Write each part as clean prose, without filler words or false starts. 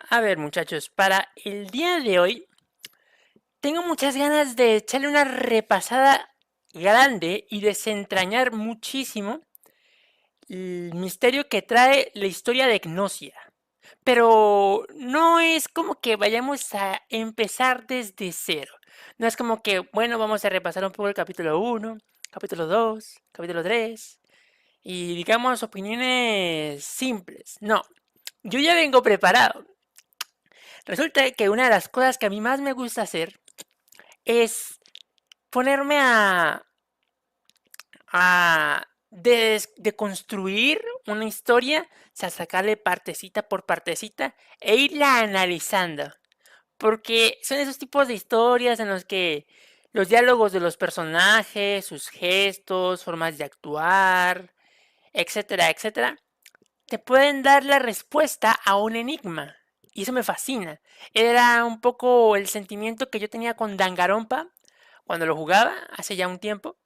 A ver, muchachos, para el día de hoy tengo muchas ganas de echarle una repasada grande y desentrañar muchísimo el misterio que trae la historia de Gnosia. Pero no es como que vayamos a empezar desde cero. No es como que, bueno, vamos a repasar un poco el capítulo uno, capítulo 2, capítulo 3 y digamos opiniones simples. No, yo ya vengo preparado. Resulta que una de las cosas que a mí más me gusta hacer es ponerme de construir una historia, o sea, sacarle partecita por partecita e irla analizando. Porque son esos tipos de historias en los que los diálogos de los personajes, sus gestos, formas de actuar, etcétera, etcétera, te pueden dar la respuesta a un enigma. Y eso me fascina. Era un poco el sentimiento que yo tenía con Danganronpa cuando lo jugaba hace ya un tiempo,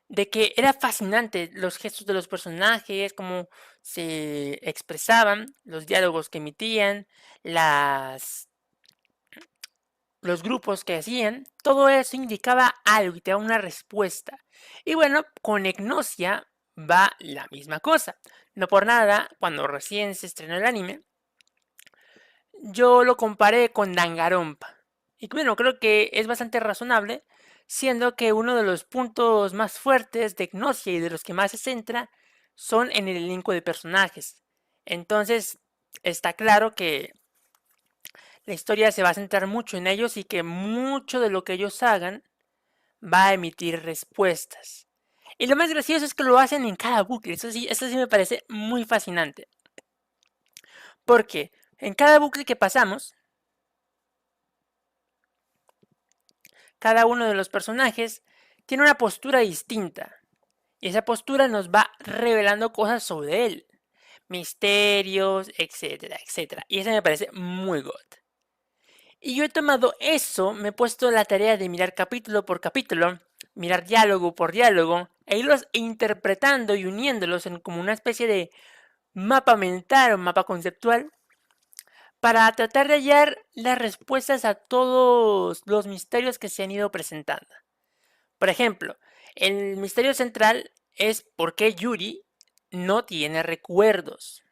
de que era fascinante los gestos de los personajes, cómo se expresaban, los diálogos que emitían, las los grupos que hacían, todo eso indicaba algo y te da una respuesta. Y bueno, con Egnosia va la misma cosa. No por nada, cuando recién se estrenó el anime, yo lo comparé con Danganronpa. Y bueno, creo que es bastante razonable, siendo que uno de los puntos más fuertes de Gnosia y de los que más se centra son en el elenco de personajes. Entonces, está claro que la historia se va a centrar mucho en ellos y que mucho de lo que ellos hagan va a emitir respuestas. Y lo más gracioso es que lo hacen en cada bucle. Eso sí me parece muy fascinante. Porque en cada bucle que pasamos, cada uno de los personajes tiene una postura distinta. Y esa postura nos va revelando cosas sobre él. Misterios, etcétera, etcétera. Y eso me parece muy god. Y yo he tomado eso, me he puesto la tarea de mirar capítulo por capítulo, mirar diálogo por diálogo, e irlos interpretando y uniéndolos en como una especie de mapa mental o mapa conceptual para tratar de hallar las respuestas a todos los misterios que se han ido presentando. Por ejemplo, el misterio central es por qué Yuri no tiene recuerdos.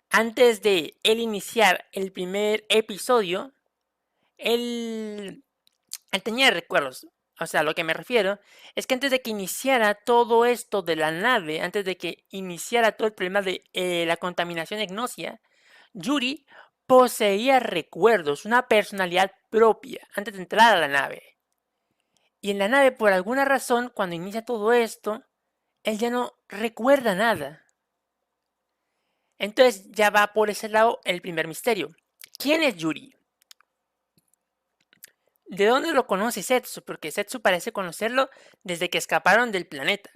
Antes de él iniciar el primer episodio, él tenía recuerdos. O sea, lo que me refiero es que antes de que iniciara todo esto de la nave, antes de que iniciara todo el problema de la contaminación de Gnosia, Yuri poseía recuerdos, una personalidad propia antes de entrar a la nave. Y en la nave, por alguna razón, cuando inicia todo esto, él ya no recuerda nada. Entonces ya va por ese lado el primer misterio. ¿Quién es Yuri? ¿De dónde lo conoce Setsu? Porque Setsu parece conocerlo desde que escaparon del planeta.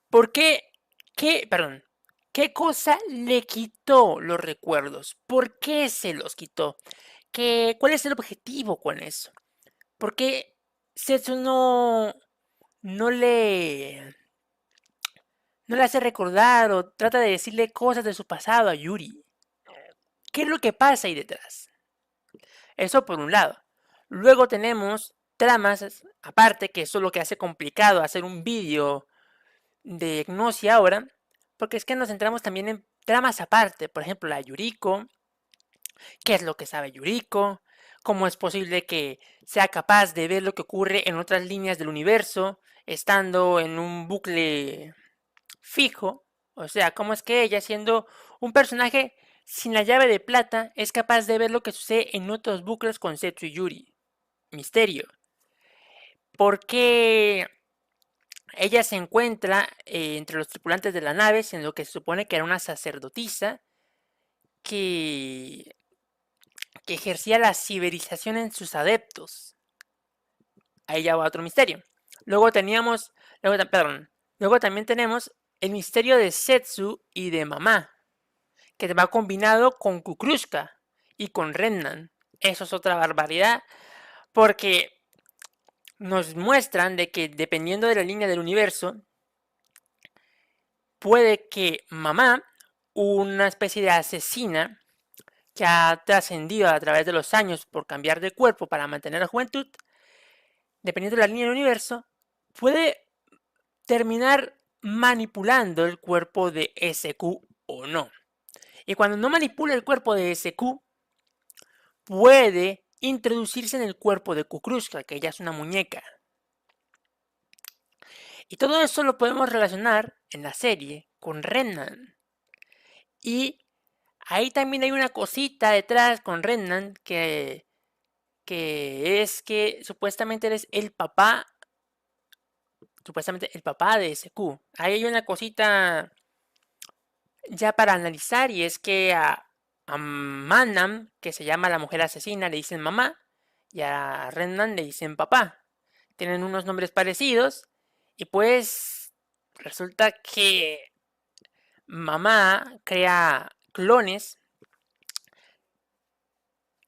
¿Por qué? Perdón. ¿Qué cosa le quitó los recuerdos? ¿Por qué se los quitó? ¿Cuál es el objetivo con eso? ¿Por qué Setsu no le, no le hace recordar o trata de decirle cosas de su pasado a Yuri? ¿Qué es lo que pasa ahí detrás? Eso por un lado. Luego tenemos tramas aparte, que eso es lo que hace complicado hacer un vídeo de Gnosia ahora, porque es que nos centramos también en tramas aparte, por ejemplo la Yuriko, qué es lo que sabe Yuriko, cómo es posible que sea capaz de ver lo que ocurre en otras líneas del universo, estando en un bucle fijo, o sea, cómo es que ella, siendo un personaje sin la llave de plata, es capaz de ver lo que sucede en otros bucles con Setsu y Yuri. Misterio. ¿Por qué ella se encuentra entre los tripulantes de la nave, en lo que se supone que era una sacerdotisa que, que ejercía la civilización en sus adeptos? Ahí ya va otro misterio. Luego teníamos, luego también tenemos el misterio de Setsu y de Mamá, que va combinado con Kukrushka y con Rennan. Eso es otra barbaridad, porque nos muestran de que dependiendo de la línea del universo, puede que Mamá, una especie de asesina, que ha trascendido a través de los años por cambiar de cuerpo para mantener la juventud, dependiendo de la línea del universo, puede terminar manipulando el cuerpo de SQ o no. Y cuando no manipula el cuerpo de SQ, puede introducirse en el cuerpo de Kukruska, que ella es una muñeca. Y todo eso lo podemos relacionar en la serie con Renan. Y ahí también hay una cosita detrás con Renan que es que supuestamente eres el papá, de SQ. Ahí hay una cosita ya para analizar y es que a Manam, que se llama la mujer asesina, le dicen mamá y a Renan le dicen papá. Tienen unos nombres parecidos y pues resulta que mamá crea clones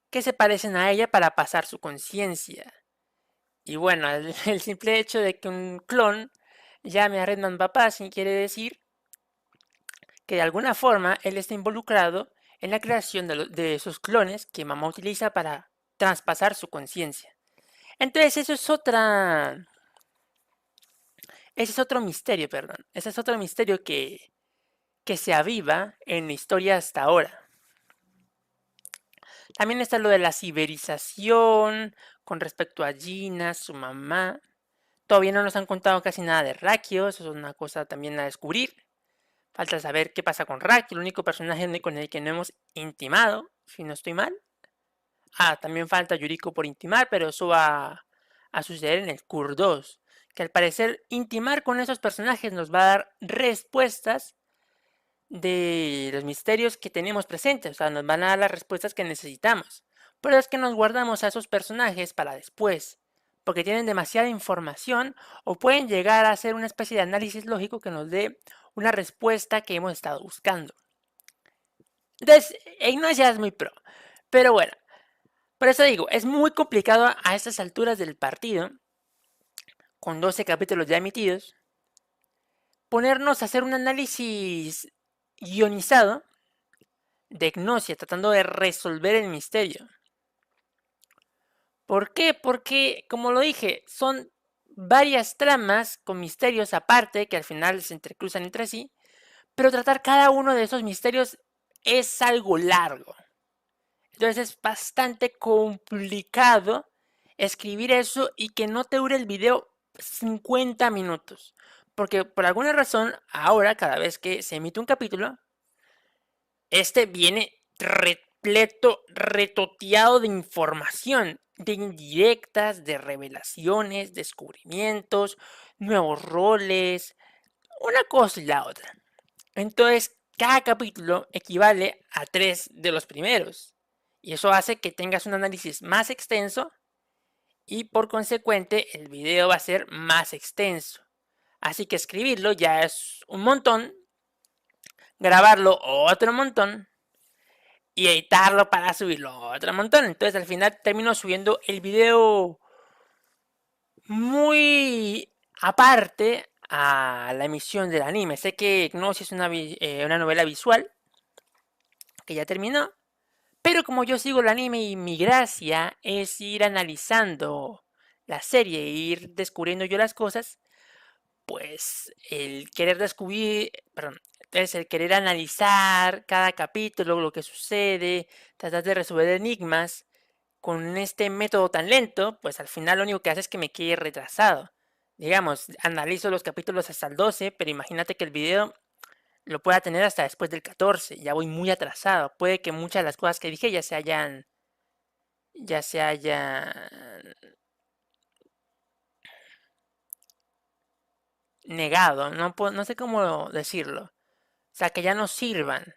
que se parecen a ella para pasar su conciencia. Y bueno, el simple hecho de que un clon llame a Redman papá sin quiere decir que de alguna forma él está involucrado en la creación de esos clones que mamá utiliza para traspasar su conciencia. Entonces ese es otro misterio, perdón. Ese es otro misterio que se aviva en la historia hasta ahora. También está lo de la ciberización con respecto a Gina, su mamá. Todavía no nos han contado casi nada de Rakio, eso es una cosa también a descubrir. Falta saber qué pasa con Rakio, el único personaje con el que no hemos intimado, si no estoy mal. También falta Yuriko por intimar, pero eso va a suceder en el Cur 2. Que al parecer intimar con esos personajes nos va a dar respuestas de los misterios que tenemos presentes, o sea, nos van a dar las respuestas que necesitamos. Pero es que nos guardamos a esos personajes para después, porque tienen demasiada información o pueden llegar a ser una especie de análisis lógico que nos dé una respuesta que hemos estado buscando. Entonces, Ignosia es muy pro, pero bueno, por eso digo, es muy complicado a estas alturas del partido, con 12 capítulos ya emitidos, ponernos a hacer un análisis guionizado de Gnosia, tratando de resolver el misterio. ¿Por qué? Porque, como lo dije, son varias tramas con misterios aparte que al final se entrecruzan entre sí, pero tratar cada uno de esos misterios es algo largo. Entonces es bastante complicado escribir eso y que no te dure el video 50 minutos. Porque por alguna razón, ahora cada vez que se emite un capítulo, este viene repleto, retoteado de información, de indirectas, de revelaciones, descubrimientos, nuevos roles, una cosa y la otra. Entonces, cada capítulo equivale a 3 de los primeros. Y eso hace que tengas un análisis más extenso y por consecuente el video va a ser más extenso. Así que escribirlo ya es un montón, grabarlo otro montón y editarlo para subirlo otro montón. Entonces al final termino subiendo el video muy aparte a la emisión del anime. Sé que Gnosis es una novela visual que ya terminó, pero como yo sigo el anime y mi gracia es ir analizando la serie e ir descubriendo yo las cosas, pues el querer descubrir, perdón, entonces el querer analizar cada capítulo, lo que sucede, tratar de resolver enigmas con este método tan lento, pues al final lo único que hace es que me quede retrasado. Digamos, analizo los capítulos hasta el 12, pero imagínate que el video lo pueda tener hasta después del 14, ya voy muy atrasado. Puede que muchas de las cosas que dije ya se hayan negado, no sé cómo decirlo. O sea, que ya no sirvan.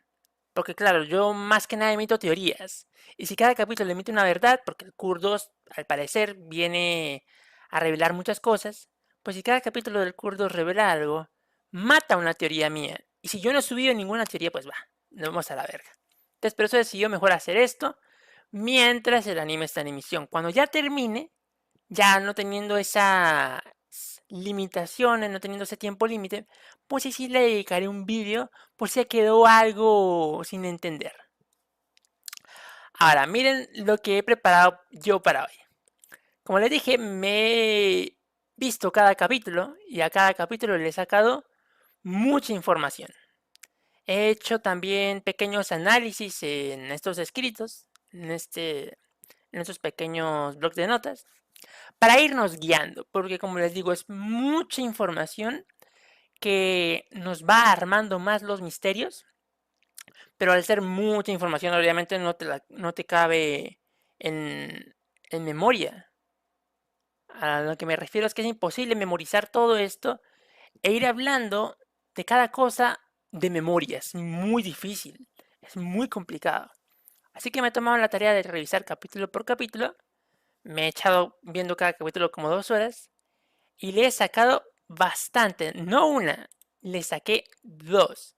Porque claro, yo más que nada emito teorías. Y si cada capítulo emite una verdad, porque el Cur 2 al parecer viene a revelar muchas cosas, pues si cada capítulo del Cur 2 revela algo, mata una teoría mía. Y si yo no he subido ninguna teoría, pues va, nos vamos a la verga. Entonces, por eso decidió mejor hacer esto mientras el anime está en emisión. Cuando ya termine, ya no teniendo esas limitaciones, no teniendo ese tiempo límite, pues sí le dedicaré un vídeo por si quedó algo sin entender. Ahora, miren lo que he preparado yo para hoy. Como les dije, me he visto cada capítulo y a cada capítulo le he sacado mucha información. He hecho también pequeños análisis en estos escritos, en estos pequeños blocs de notas, para irnos guiando, porque como les digo, es mucha información que nos va armando más los misterios, pero al ser mucha información, obviamente no te cabe en memoria. A lo que me refiero es que es imposible memorizar todo esto e ir hablando de cada cosa de memoria. Es muy difícil, es muy complicado. Así que me he tomado la tarea de revisar capítulo por capítulo. Me he echado viendo cada capítulo como 2 horas y le he sacado bastante, no una, le saqué dos.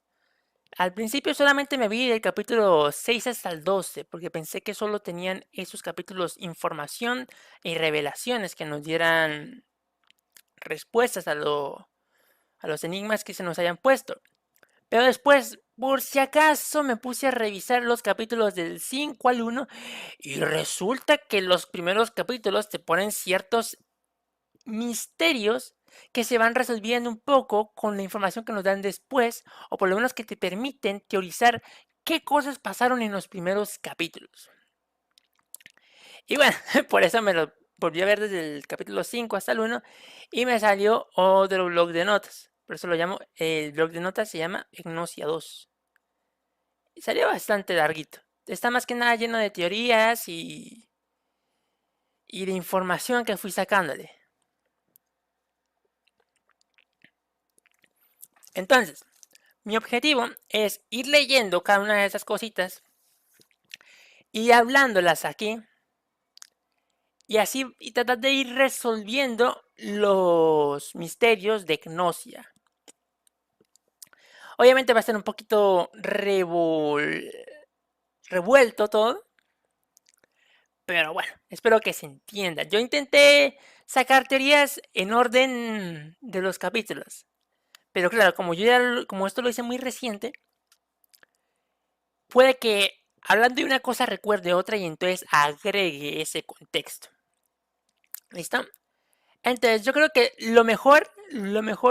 Al principio solamente me vi del capítulo 6 hasta el 12 porque pensé que solo tenían esos capítulos información y revelaciones que nos dieran respuestas a los enigmas que se nos hayan puesto. Pero después, por si acaso, me puse a revisar los capítulos del 5 al 1 y resulta que los primeros capítulos te ponen ciertos misterios que se van resolviendo un poco con la información que nos dan después, o por lo menos que te permiten teorizar qué cosas pasaron en los primeros capítulos. Y bueno, por eso me lo volví a ver desde el capítulo 5 hasta el 1 y me salió otro blog de notas. Por eso lo llamo, el blog de notas se llama Egnosia 2. Y salió bastante larguito. Está más que nada lleno de teorías y de información que fui sacándole. Entonces, mi objetivo es ir leyendo cada una de esas cositas y hablándolas aquí y así y tratar de ir resolviendo los misterios de Gnosia. Obviamente va a ser un poquito revuelto todo, pero bueno, espero que se entienda. Yo intenté sacar teorías en orden de los capítulos, pero claro, como esto lo hice muy reciente, puede que hablando de una cosa recuerde otra y entonces agregue ese contexto. ¿Listo? Entonces yo creo que lo mejor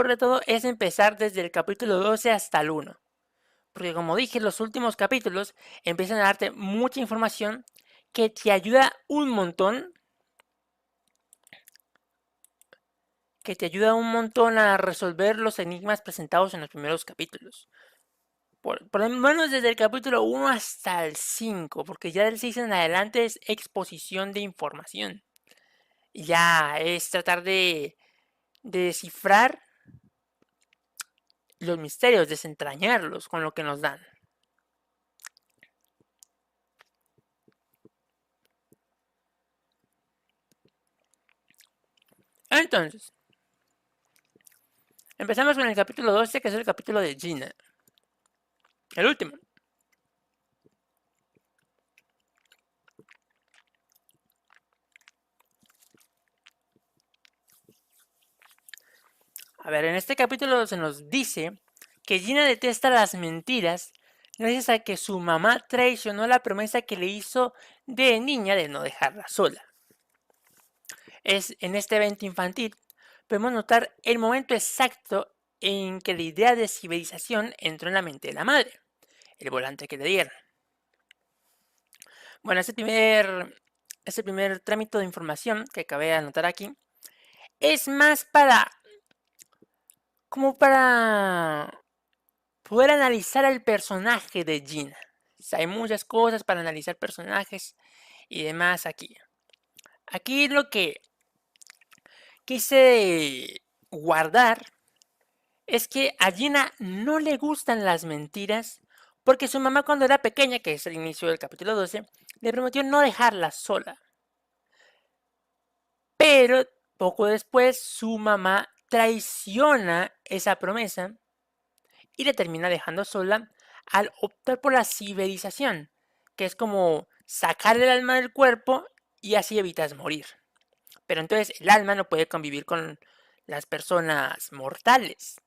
de todo es empezar desde el capítulo 12 hasta el 1. Porque como dije, los últimos capítulos empiezan a darte mucha información que te ayuda un montón. Que te ayuda un montón a resolver los enigmas presentados en los primeros capítulos. Por lo menos desde el capítulo 1 hasta el 5, porque ya del 6 en adelante es exposición de información. Ya es tratar de descifrar los misterios, desentrañarlos con lo que nos dan. Entonces, empezamos con el capítulo 12, que es el capítulo de Gina. El último. A ver, en este capítulo se nos dice que Gina detesta las mentiras gracias a que su mamá traicionó la promesa que le hizo de niña de no dejarla sola. Es en este evento infantil podemos notar el momento exacto en que la idea de civilización entró en la mente de la madre, el volante que le dieron. Bueno, este primer trámite de información que acabé de anotar aquí es más como para poder analizar el personaje de Gina. O sea, hay muchas cosas para analizar personajes y demás aquí. Aquí lo que quise guardar es que a Gina no le gustan las mentiras porque su mamá cuando era pequeña, que es el inicio del capítulo 12, le prometió no dejarla sola. Pero poco después su mamá traiciona esa promesa y le termina dejando sola al optar por la ciberización, que es como sacar el alma del cuerpo y así evitas morir. Pero entonces el alma no puede convivir con las personas mortales.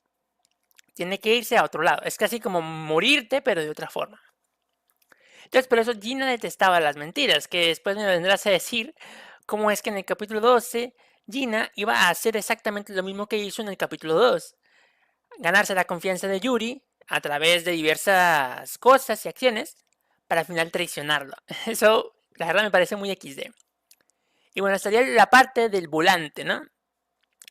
Tiene que irse a otro lado. Es casi como morirte, pero de otra forma. Entonces por eso Gina detestaba las mentiras, que después me vendrás a decir cómo es que en el capítulo 12 Gina iba a hacer exactamente lo mismo que hizo en el capítulo 2. Ganarse la confianza de Yuri a través de diversas cosas y acciones para al final traicionarlo. Eso la verdad me parece muy XD. Y bueno, estaría la parte del volante, ¿no?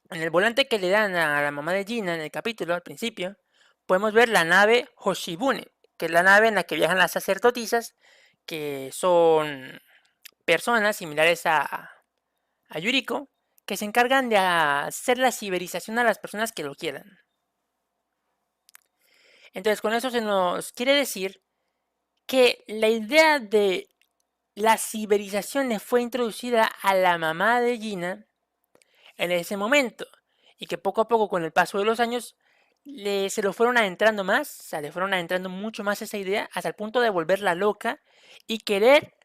En el volante que le dan a la mamá de Gina en el capítulo, al principio, podemos ver la nave Hoshibune, que es la nave en la que viajan las sacerdotisas, que son personas similares a Yuriko, que se encargan de hacer la ciberización a las personas que lo quieran. Entonces, con eso se nos quiere decir que la idea de la ciberización le fue introducida a la mamá de Gina en ese momento y que poco a poco con el paso de los años se lo fueron adentrando más, o sea, le fueron adentrando mucho más esa idea hasta el punto de volverla loca y querer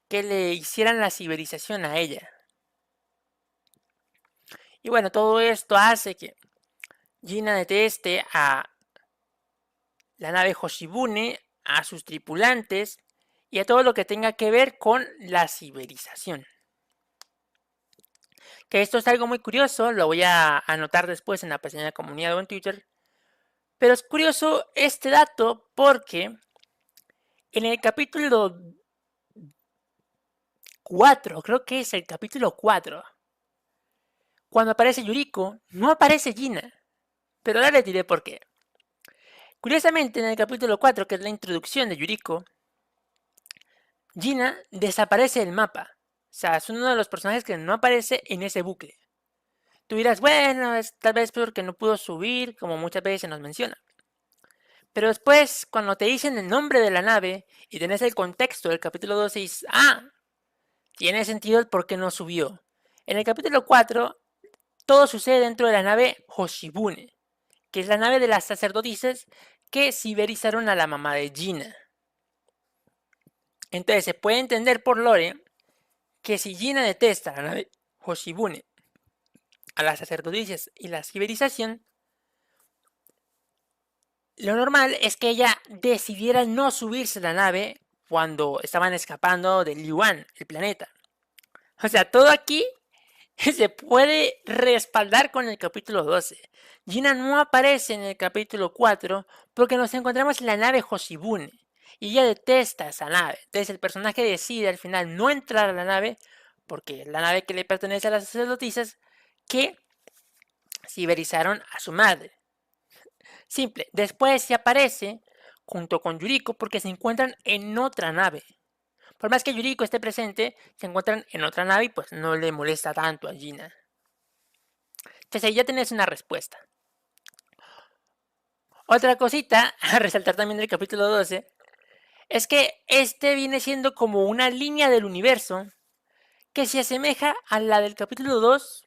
que le hicieran la ciberización a ella. Y bueno, todo esto hace que Gina deteste a la nave Hoshibune, a sus tripulantes y a todo lo que tenga que ver con la ciberización. Que esto es algo muy curioso, lo voy a anotar después en la página de comunidad o en Twitter. Pero es curioso este dato porque en el capítulo 4, creo que es el capítulo 4, cuando aparece Yuriko, no aparece Gina. Pero ahora les diré por qué. Curiosamente, en el capítulo 4, que es la introducción de Yuriko, Gina desaparece del mapa. O sea, es uno de los personajes que no aparece en ese bucle. Tú dirás, bueno, es tal vez porque no pudo subir, como muchas veces se nos menciona. Pero después, cuando te dicen el nombre de la nave y tenés el contexto del capítulo 12, dices, ah, tiene sentido el por qué no subió. En el capítulo 4, todo sucede dentro de la nave Hoshibune, que es la nave de las sacerdotisas que ciberizaron a la mamá de Gina. Entonces se puede entender por Lore que si Gina detesta la nave Hoshibune, a las sacerdotisas y la ciberización, lo normal es que ella decidiera no subirse a la nave cuando estaban escapando de Liuan, el planeta. O sea, todo aquí se puede respaldar con el capítulo 12. Gina no aparece en el capítulo 4 porque nos encontramos en la nave Hoshibune y ella detesta esa nave. Entonces el personaje decide al final no entrar a la nave porque es la nave que le pertenece a las sacerdotisas que ciberizaron a su madre. Simple. Después se aparece junto con Yuriko porque se encuentran en otra nave. Por más que Yuriko esté presente, se encuentran en otra nave y pues no le molesta tanto a Gina. Entonces ahí ya tenés una respuesta. Otra cosita a resaltar también del capítulo 12 es que este viene siendo como una línea del universo que se asemeja a la del capítulo 2,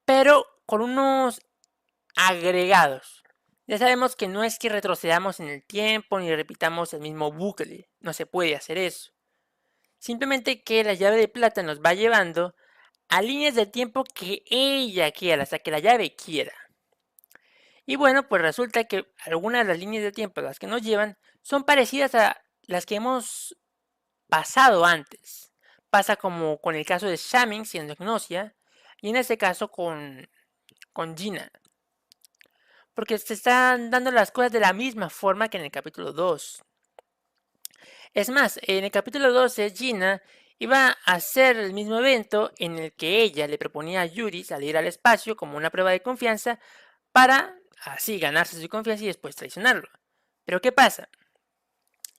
pero con unos agregados. Ya sabemos que no es que retrocedamos en el tiempo ni repitamos el mismo bucle, no se puede hacer eso. Simplemente que la llave de plata nos va llevando a líneas del tiempo que ella quiera, hasta que la llave quiera. Y bueno, pues resulta que algunas de las líneas de tiempo a las que nos llevan son parecidas a las que hemos pasado antes. Pasa como con el caso de Shamin siendo Gnosia y en este caso con Gina. Porque se están dando las cosas de la misma forma que en el capítulo 2. Es más, en el capítulo 12 Gina iba a hacer el mismo evento en el que ella le proponía a Yuri salir al espacio como una prueba de confianza para así ganarse su confianza y después traicionarlo. Pero ¿qué pasa?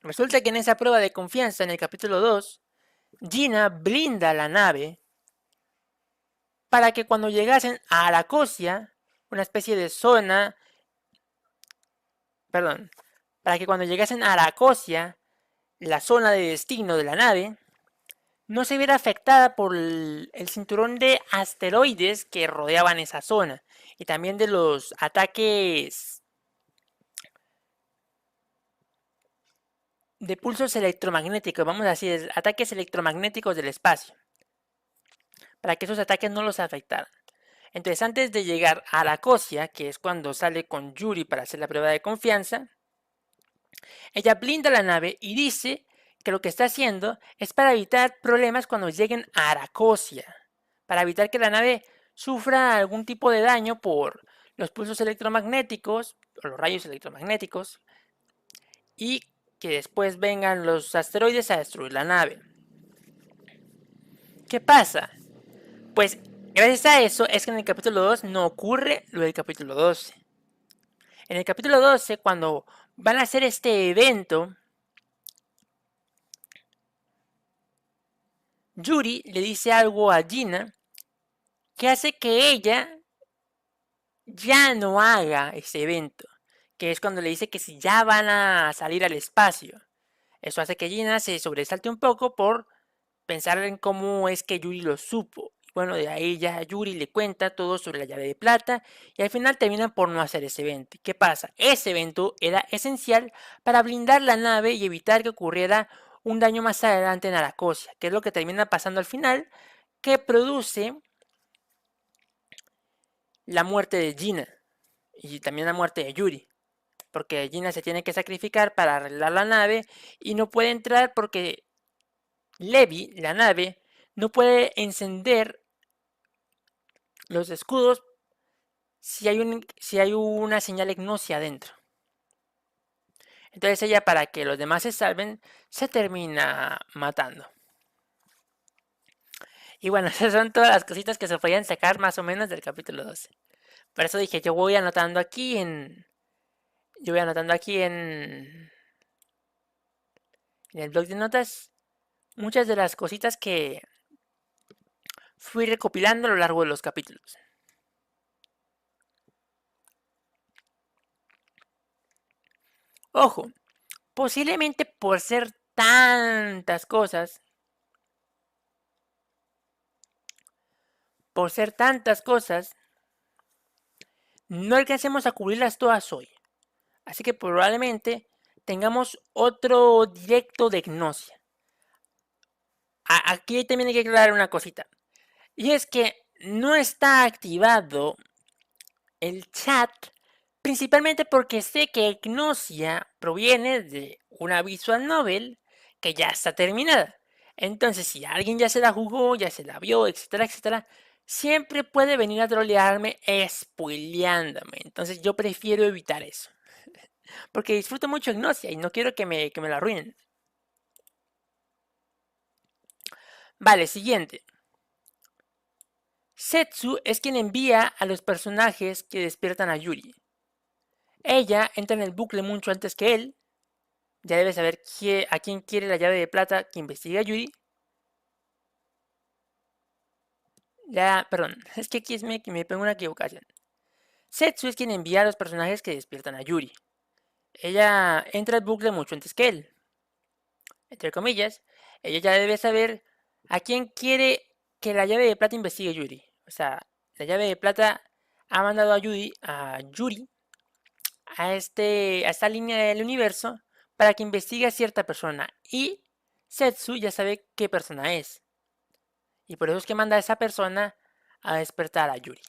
Resulta que en esa prueba de confianza en el capítulo 2, Gina blinda la nave para que cuando llegasen a Aracosia, una especie de zona, perdón, para que cuando llegasen a Aracosia, la zona de destino de la nave, no se viera afectada por el cinturón de asteroides que rodeaban esa zona y también de los ataques de pulsos electromagnéticos, vamos a decir, ataques electromagnéticos del espacio, para que esos ataques no los afectaran. Entonces, antes de llegar a Aracosia, que es cuando sale con Yuri para hacer la prueba de confianza, ella blinda la nave y dice que lo que está haciendo es para evitar problemas cuando lleguen a Aracosia, para evitar que la nave sufra algún tipo de daño por los pulsos electromagnéticos o los rayos electromagnéticos y que después vengan los asteroides a destruir la nave. ¿Qué pasa? Pues gracias a eso es que en el capítulo 2 no ocurre lo del capítulo 12. En el capítulo 12, cuando van a hacer este evento, Yuri le dice algo a Gina que hace que ella ya no haga ese evento, que es cuando le dice que si ya van a salir al espacio. Eso hace que Gina se sobresalte un poco por pensar en cómo es que Yuri lo supo. Bueno, de ahí ya Yuri le cuenta todo sobre la llave de plata y al final terminan por no hacer ese evento. ¿Qué pasa? Ese evento era esencial para blindar la nave y evitar que ocurriera un daño más adelante en Aracosia, que es lo que termina pasando al final, que produce la muerte de Gina y también la muerte de Yuri, porque Gina se tiene que sacrificar para arreglar la nave y no puede entrar porque Levi, la nave, no puede encender los escudos si hay una señal EGNOSI adentro. Entonces ella, para que los demás se salven, se termina matando. Y bueno, esas son todas las cositas que se podían sacar más o menos del capítulo 12. Por eso dije, yo voy anotando aquí en el blog de notas muchas de las cositas que fui recopilando a lo largo de los capítulos. Ojo, posiblemente por ser tantas cosas, no alcancemos a cubrirlas todas hoy. Así que probablemente tengamos otro directo de Gnosia. Aquí también hay que aclarar una cosita. Y es que no está activado el chat, principalmente porque sé que Gnosia proviene de una visual novel que ya está terminada. Entonces, si alguien ya se la jugó, ya se la vio, etcétera, etcétera, siempre puede venir a trolearme spoileándome. Entonces, yo prefiero evitar eso. Porque disfruto mucho Gnosia y no quiero que me la arruinen. Vale, siguiente. Setsu es quien envía a los personajes que despiertan a Yuri. Ella entra en el bucle mucho antes que él. Ya debe saber a quién quiere la llave de plata que investiga a Yuri. Ya, perdón, es que aquí me pongo una equivocación. Setsu es quien envía a los personajes que despiertan a Yuri. Ella entra al bucle mucho antes que él. Entre comillas, ella ya debe saber a quién quiere que la llave de plata investigue Yuri. O sea, la llave de plata ha mandado a Yuri a esta línea del universo para que investigue a cierta persona. Y Setsu ya sabe qué persona es. Y por eso es que manda a esa persona a despertar a Yuri.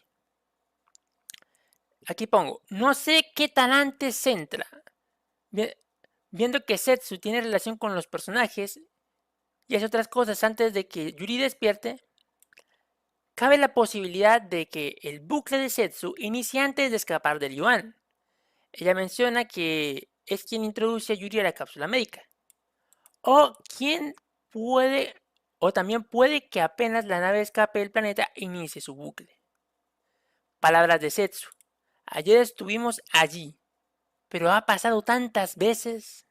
Aquí pongo, no sé qué tan antes entra. Viendo que Setsu tiene relación con los personajes y hace otras cosas antes de que Yuri despierte, cabe la posibilidad de que el bucle de Setsu inicie antes de escapar del Yuan. Ella menciona que es quien introduce a Yuri a la cápsula médica. O también puede que apenas la nave escape del planeta inicie su bucle. Palabras de Setsu. Ayer estuvimos allí, pero ha pasado tantas veces.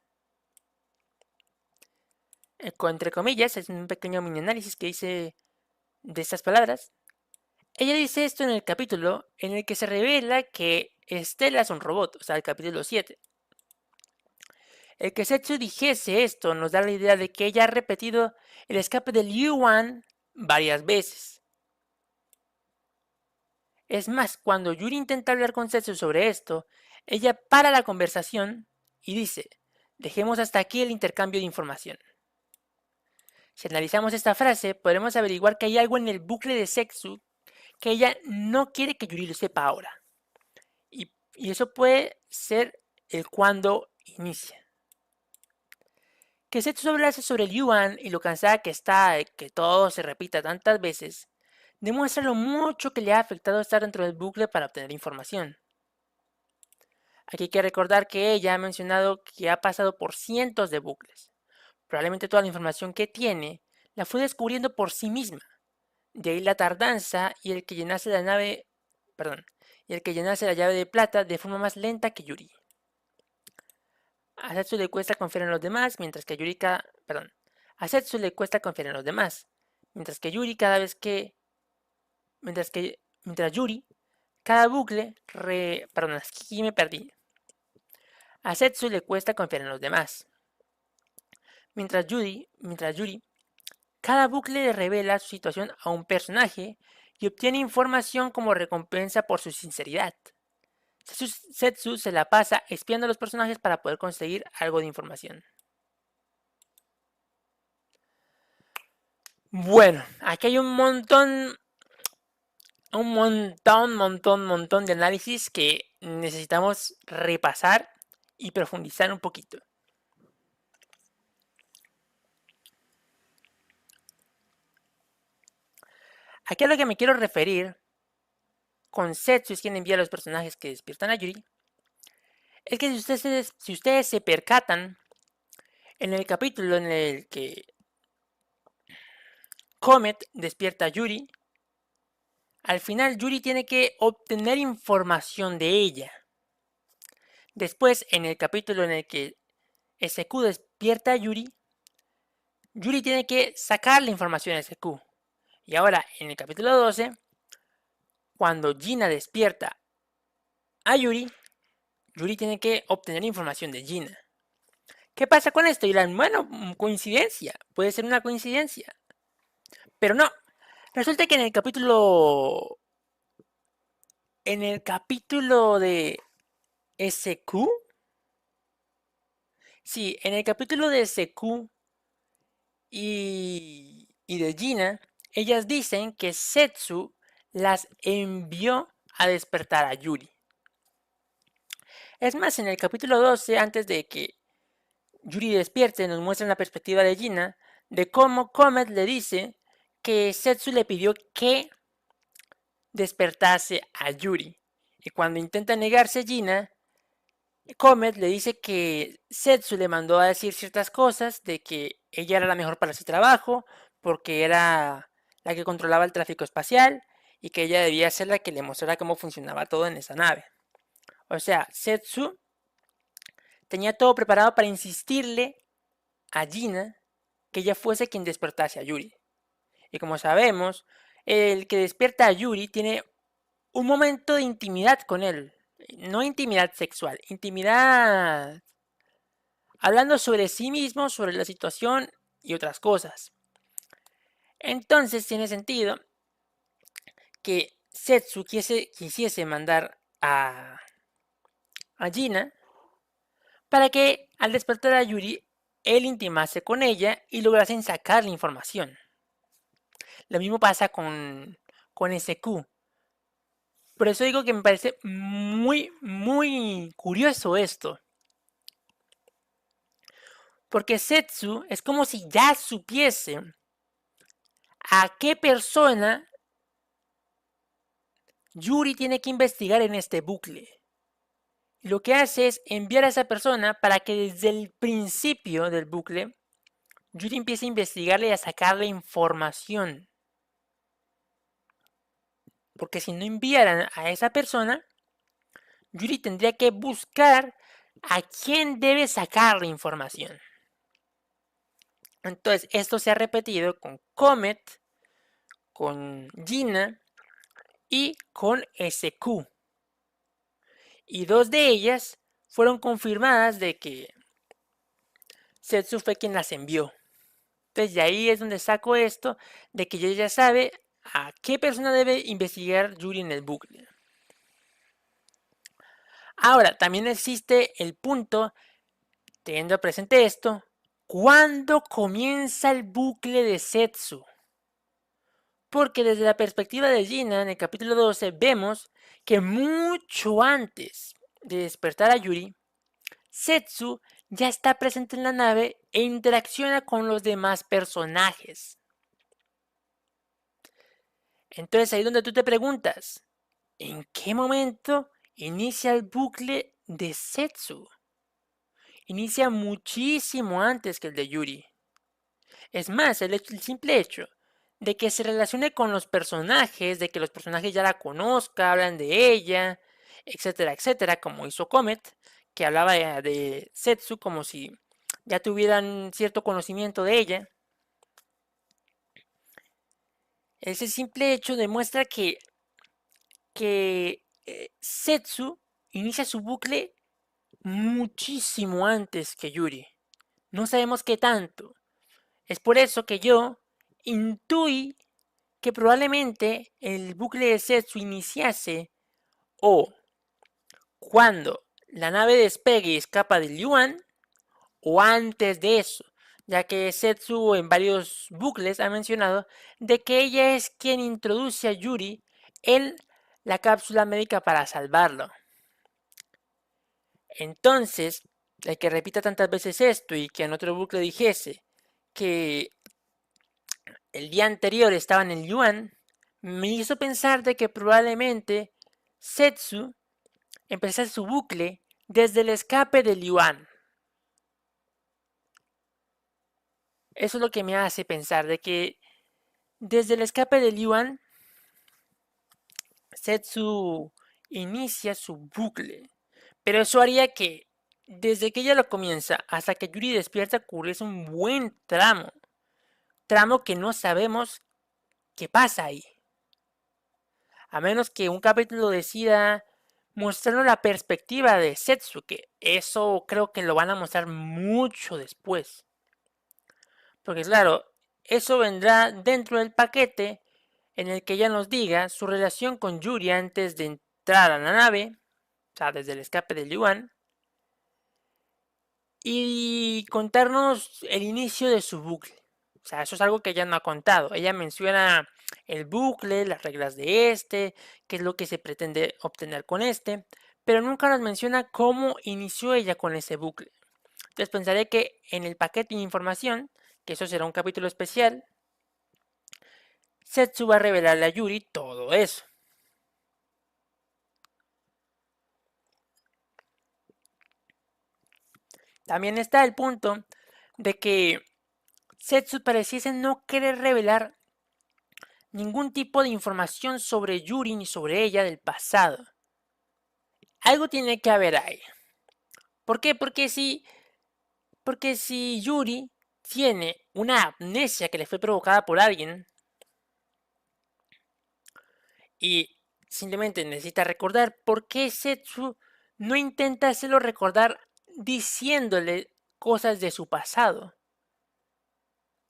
Entre comillas, es un pequeño mini análisis que hice de estas palabras. Ella dice esto en el capítulo en el que se revela que Estela es un robot, o sea, el capítulo 7. El que Setsu dijese esto nos da la idea de que ella ha repetido el escape del Yuan varias veces. Es más, cuando Yuri intenta hablar con Setsu sobre esto, ella para la conversación y dice, dejemos hasta aquí el intercambio de información. Si analizamos esta frase, podremos averiguar que hay algo en el bucle de Setsu que ella no quiere que Yuri lo sepa ahora. Y eso puede ser el cuando inicia. Que Setsu hablase sobre el Yuan y lo cansada que está de que todo se repita tantas veces, demuestra lo mucho que le ha afectado estar dentro del bucle para obtener información. Aquí hay que recordar que ella ha mencionado que ha pasado por cientos de bucles. Probablemente toda la información que tiene la fue descubriendo por sí misma. De ahí la tardanza y el que llenase la nave, perdón, y el que llenase la llave de plata de forma más lenta que Yuri. A Setsu le cuesta confiar en los demás, mientras que a Setsu le cuesta confiar en los demás, mientras que Yuri cada vez que, mientras Yuri, cada bucle, perdón, aquí me perdí. A Setsu le cuesta confiar en los demás, mientras Yuri, cada bucle le revela su situación a un personaje y obtiene información como recompensa por su sinceridad. Setsu se la pasa espiando a los personajes para poder conseguir algo de información. Bueno, aquí hay un montón de análisis que necesitamos repasar y profundizar un poquito. Aquí a lo que me quiero referir con Setsu es quien envía a los personajes que despiertan a Yuri. Es que si ustedes se percatan, en el capítulo en el que Comet despierta a Yuri, al final Yuri tiene que obtener información de ella. Después, en el capítulo en el que SQ despierta a Yuri, Yuri tiene que sacar la información a SQ. Y ahora, en el capítulo 12, cuando Gina despierta a Yuri, Yuri tiene que obtener información de Gina. ¿Qué pasa con esto? Y bueno, coincidencia. Puede ser una coincidencia. Pero no. Resulta que en el capítulo de SQ. Sí, en el capítulo de SQ y de Gina, ellas dicen que Setsu las envió a despertar a Yuri. Es más, en el capítulo 12, antes de que Yuri despierte, nos muestran la perspectiva de Gina de cómo Comet le dice que Setsu le pidió que despertase a Yuri. Y cuando intenta negarse Gina, Comet le dice que Setsu le mandó a decir ciertas cosas, de que ella era la mejor para su trabajo, porque era la que controlaba el tráfico espacial, y que ella debía ser la que le mostrara cómo funcionaba todo en esa nave. O sea, Setsu tenía todo preparado para insistirle a Gina que ella fuese quien despertase a Yuri. Y como sabemos, el que despierta a Yuri tiene un momento de intimidad con él. No intimidad sexual, intimidad hablando sobre sí mismo, sobre la situación y otras cosas. Entonces tiene sentido que Setsu quisiese mandar a Gina para que al despertar a Yuri, él intimase con ella y lograsen sacar la información. Lo mismo pasa con SQ. Por eso digo que me parece muy curioso esto. Porque Setsu es como si ya supiese a qué persona Yuri tiene que investigar en este bucle. Lo que hace es enviar a esa persona para que desde el principio del bucle Yuri empiece a investigarle y a sacarle información. Porque si no enviaran a esa persona, Yuri tendría que buscar a quién debe sacarle información. Entonces, esto se ha repetido con Comet, con Gina y con SQ. Y dos de ellas fueron confirmadas de que Setsu fue quien las envió. Entonces, de ahí es donde saco esto de que ella ya sabe a qué persona debe investigar Yuri en el bucle. Ahora, también existe el punto, teniendo presente esto, ¿cuándo comienza el bucle de Setsu? Porque desde la perspectiva de Gina, en el capítulo 12, vemos que mucho antes de despertar a Yuri, Setsu ya está presente en la nave e interacciona con los demás personajes. Entonces ahí es donde tú te preguntas, ¿en qué momento inicia el bucle de Setsu? Inicia muchísimo antes que el de Yuri. Es más, el simple hecho de que se relacione con los personajes, de que los personajes ya la conozcan, hablan de ella, etcétera, etcétera, como hizo Comet, que hablaba de Setsu como si ya tuvieran cierto conocimiento de ella. Ese simple hecho demuestra que Setsu inicia su bucle muchísimo antes que Yuri. No sabemos qué tanto. Es por eso que yo intuí que probablemente el bucle de Setsu iniciase o cuando la nave despegue y escapa del Yuan o antes de eso, ya que Setsu en varios bucles ha mencionado de que ella es quien introduce a Yuri en la cápsula médica para salvarlo. Entonces, el que repita tantas veces esto y que en otro bucle dijese que el día anterior estaba en el Yuan, me hizo pensar de que probablemente Setsu empezase su bucle desde el escape del Yuan. Eso es lo que me hace pensar de que desde el escape del Yuan, Setsu inicia su bucle. Pero eso haría que desde que ella lo comienza hasta que Yuri despierta ocurriese un buen tramo. Tramo que no sabemos qué pasa ahí. A menos que un capítulo decida mostrarnos la perspectiva de Setsu, que eso creo que lo van a mostrar mucho después. Porque claro, eso vendrá dentro del paquete en el que ella nos diga su relación con Yuri antes de entrar a la nave, o sea, desde el escape del Yuan, y contarnos el inicio de su bucle. O sea, eso es algo que ella no ha contado. Ella menciona el bucle, las reglas de este, qué es lo que se pretende obtener con este, pero nunca nos menciona cómo inició ella con ese bucle. Entonces pensaré que en el paquete de información, que eso será un capítulo especial, Setsu va a revelarle a Yuri todo eso. También está el punto de que Setsu pareciese no querer revelar ningún tipo de información sobre Yuri ni sobre ella del pasado. Algo tiene que haber ahí. ¿Por qué? Porque si Yuri tiene una amnesia que le fue provocada por alguien y simplemente necesita recordar, ¿por qué Setsu no intenta hacerlo recordar diciéndole cosas de su pasado?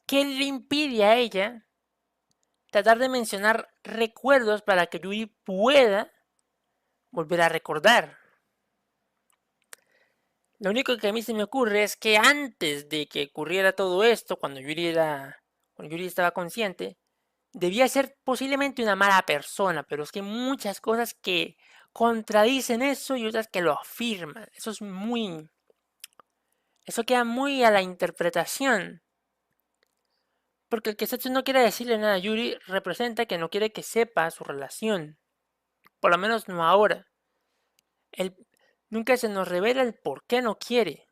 ¿Qué le impide a ella tratar de mencionar recuerdos para que Yuri pueda volver a recordar? Lo único que a mí se me ocurre es que antes de que ocurriera todo esto, cuando Yuri estaba consciente, debía ser posiblemente una mala persona, pero es que hay muchas cosas que contradicen eso y otras que lo afirman. Eso queda muy a la interpretación. Porque el que Setsu no quiere decirle nada a Yuri representa que no quiere que sepa su relación. Por lo menos no ahora. Él, nunca se nos revela el por qué no quiere.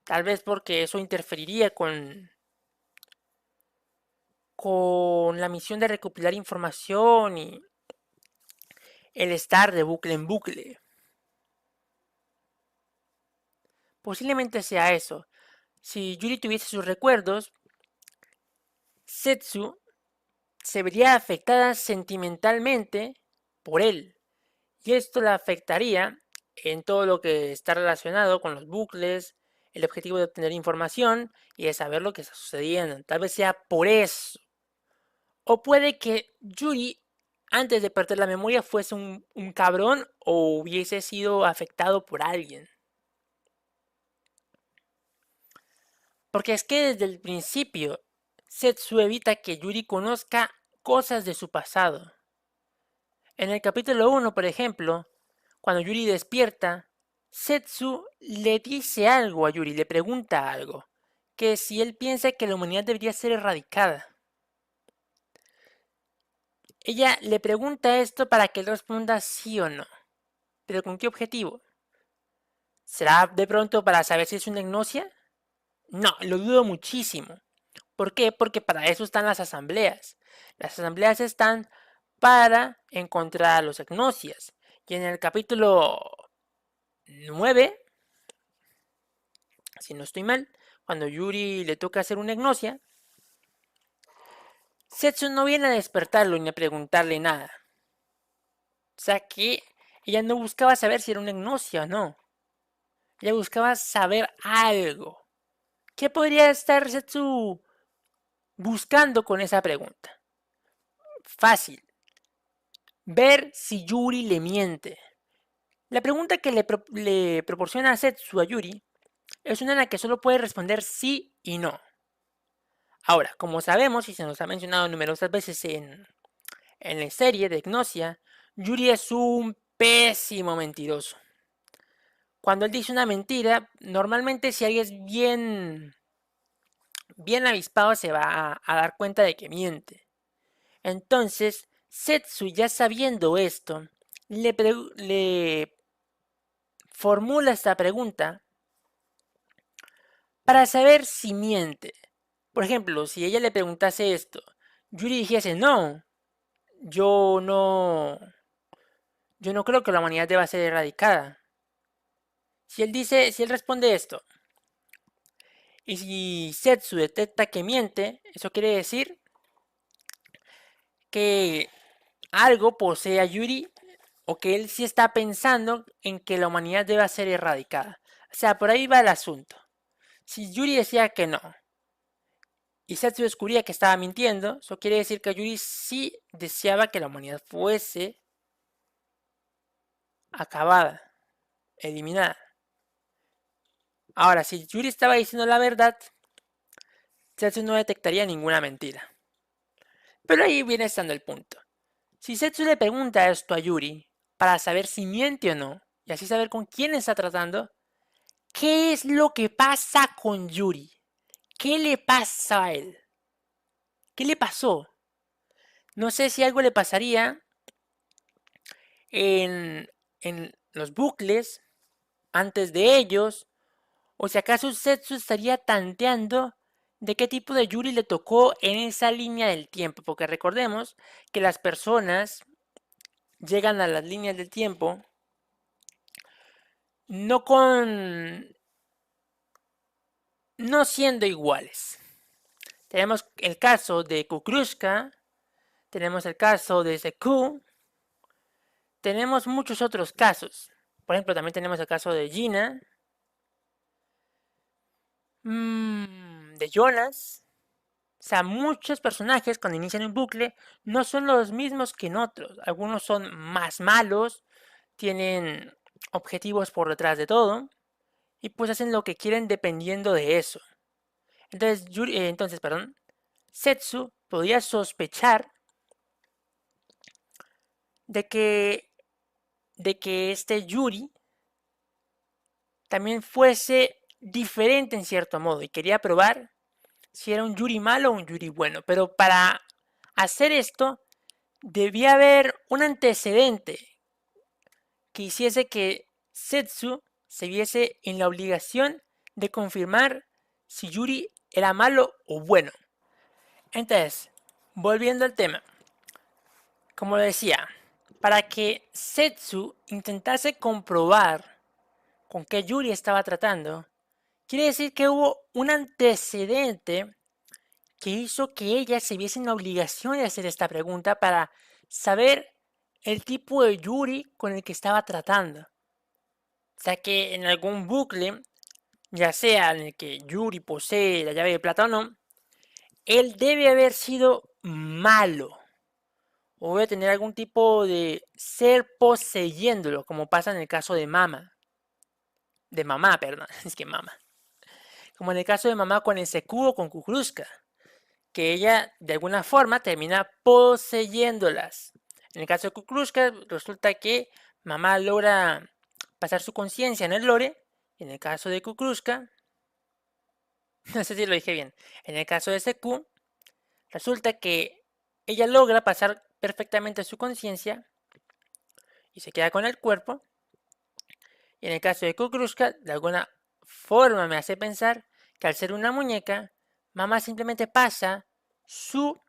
Tal vez porque eso interferiría con la misión de recopilar información y el estar de bucle en bucle. Posiblemente sea eso. Si Yuri tuviese sus recuerdos, Setsu se vería afectada sentimentalmente por él. Y esto la afectaría en todo lo que está relacionado con los bucles, el objetivo de obtener información y de saber lo que está sucediendo. Tal vez sea por eso. O puede que Yuri, antes de perder la memoria, fuese un cabrón o hubiese sido afectado por alguien. Porque es que desde el principio, Setsu evita que Yuri conozca cosas de su pasado. En el capítulo 1, por ejemplo, cuando Yuri despierta, Setsu le dice algo a Yuri, le pregunta algo, que si él piensa que la humanidad debería ser erradicada. Ella le pregunta esto para que él responda sí o no. ¿Pero con qué objetivo? ¿Será de pronto para saber si es una hipnosia? No, lo dudo muchísimo. ¿Por qué? Porque para eso están las asambleas. Las asambleas están para encontrar a los gnosias. Y en el capítulo 9, si no estoy mal, cuando Yuri le toca hacer una gnosia, Setsu no viene a despertarlo ni a preguntarle nada. O sea que ella no buscaba saber si era una gnosia o no. Ella buscaba saber algo. ¿Qué podría estar Setsu buscando con esa pregunta? Fácil. Ver si Yuri le miente. La pregunta que le proporciona Setsu a Yuri es una en la que solo puede responder sí y no. Ahora, como sabemos y se nos ha mencionado numerosas veces en la serie de Gnosia, Yuri es un pésimo mentiroso. Cuando él dice una mentira, normalmente si alguien es bien avispado se va a dar cuenta de que miente. Entonces, Setsu, ya sabiendo esto, le formula esta pregunta para saber si miente. Por ejemplo, si ella le preguntase esto, Yuri dijese, no, yo no, yo no creo que la humanidad deba ser erradicada. Si él responde esto, y si Setsu detecta que miente, eso quiere decir que algo posee a Yuri o que él sí está pensando en que la humanidad deba ser erradicada. O sea, por ahí va el asunto. Si Yuri decía que no y Setsu descubría que estaba mintiendo, eso quiere decir que Yuri sí deseaba que la humanidad fuese acabada, eliminada. Ahora, si Yuri estaba diciendo la verdad, Setsu no detectaría ninguna mentira. Pero ahí viene estando el punto. Si Setsu le pregunta esto a Yuri para saber si miente o no, y así saber con quién está tratando, ¿qué es lo que pasa con Yuri? ¿Qué le pasa a él? ¿Qué le pasó? No sé si algo le pasaría en, en los bucles antes de ellos, o si acaso Setsu estaría tanteando de qué tipo de Yuri le tocó en esa línea del tiempo, porque recordemos que las personas llegan a las líneas del tiempo no no siendo iguales. Tenemos el caso de Kukrushka, tenemos el caso de Seku, tenemos muchos otros casos. Por ejemplo, también tenemos el caso de Gina, de Jonas. O sea, muchos personajes cuando inician un bucle no son los mismos que en otros. Algunos son más malos, tienen objetivos por detrás de todo y pues hacen lo que quieren dependiendo de eso. Entonces, perdón, Setsu podría sospechar de que, de que este Yuri también fuese diferente en cierto modo y quería probar si era un Yuri malo o un Yuri bueno. Pero para hacer esto debía haber un antecedente que hiciese que Setsu se viese en la obligación de confirmar si Yuri era malo o bueno. Entonces, volviendo al tema, como decía, para que Setsu intentase comprobar con qué Yuri estaba tratando, quiere decir que hubo un antecedente que hizo que ella se viese en la obligación de hacer esta pregunta para saber el tipo de Yuri con el que estaba tratando. O sea que en algún bucle, ya sea en el que Yuri posee la llave de plata o no, él debe haber sido malo. O debe tener algún tipo de ser poseyéndolo, como pasa en el caso de Mama. De mamá, perdón, es que Mama. Como en el caso de Mamá con el Seku o con Kukruska. que ella de alguna forma termina poseyéndolas. En el caso de Kukrushka, resulta que mamá logra pasar su conciencia en el lore. En el caso de Kukrushka, no sé si lo dije bien, en el caso de SQ, resulta que ella logra pasar perfectamente su conciencia y se queda con el cuerpo. Y en el caso de Kukrushka, de alguna forma me hace pensar que al ser una muñeca, mamá simplemente pasa su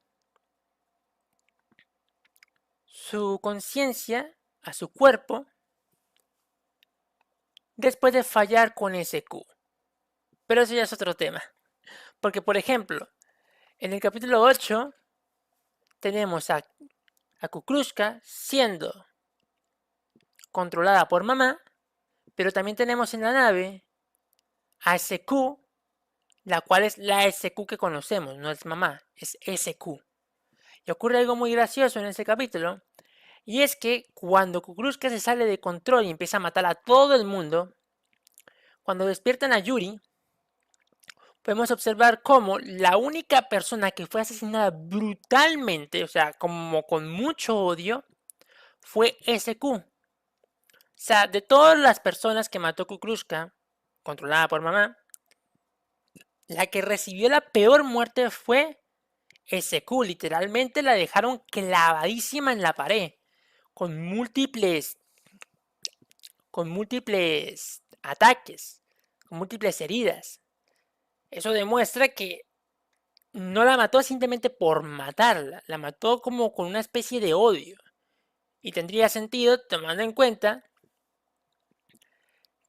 conciencia a su cuerpo después de fallar con SQ. Pero eso ya es otro tema. Porque, por ejemplo, en el capítulo 8 tenemos a Kukrushka siendo controlada por mamá, pero también tenemos en la nave a SQ, la cual es la SQ que conocemos, no es mamá, es SQ. Y ocurre algo muy gracioso en ese capítulo, y es que cuando Kukrushka se sale de control y empieza a matar a todo el mundo, cuando despiertan a Yuri, podemos observar cómo la única persona que fue asesinada brutalmente, o sea, como con mucho odio, fue SQ. O sea, de todas las personas que mató Kukrushka, controlada por mamá, la que recibió la peor muerte fue SQ. Literalmente la dejaron clavadísima en la pared, con múltiples ataques, con múltiples heridas. Eso demuestra que no la mató simplemente por matarla, la mató como con una especie de odio. Y tendría sentido tomando en cuenta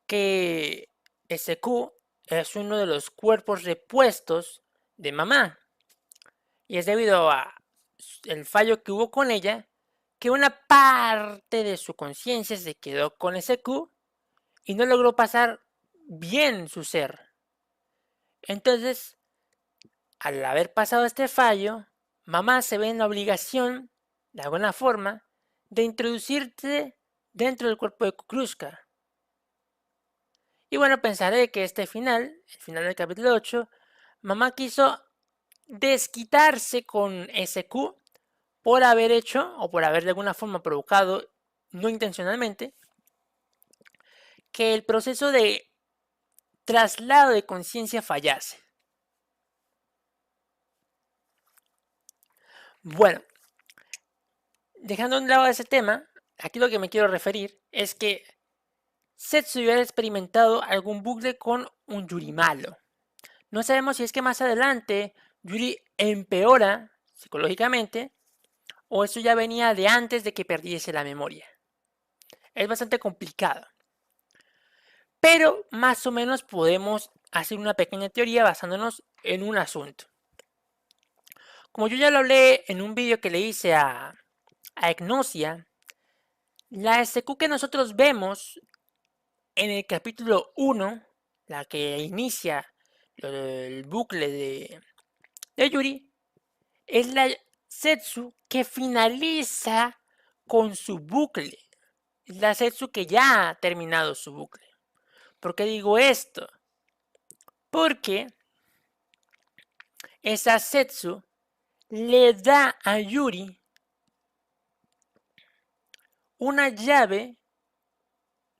que SQ es uno de los cuerpos repuestos de mamá. Y es debido a el fallo que hubo con ella que una parte de su conciencia se quedó con SQ y no logró pasar bien su ser. Entonces, al haber pasado este fallo, mamá se ve en la obligación, de alguna forma, de introducirse dentro del cuerpo de Kukrushka. Y bueno, pensaré que el final del capítulo 8, mamá quiso desquitarse con SQ por haber hecho, o por haber de alguna forma provocado, no intencionalmente, que el proceso de traslado de conciencia fallase. Bueno, dejando a un lado ese tema, aquí lo que me quiero referir es que Setsu hubiera experimentado algún bucle con un Yuri malo. No sabemos si es que más adelante Yuri empeora psicológicamente o eso ya venía de antes de que perdiese la memoria. Es bastante complicado. Pero más o menos podemos hacer una pequeña teoría basándonos en un asunto. Como yo ya lo hablé en un vídeo que le hice a Egnosia, la SQ que nosotros vemos en el capítulo 1, la que inicia el bucle de Yuri, es la Setsu que finaliza con su bucle. Es la Setsu que ya ha terminado su bucle. ¿Por qué digo esto? Porque esa Setsu le da a Yuri una llave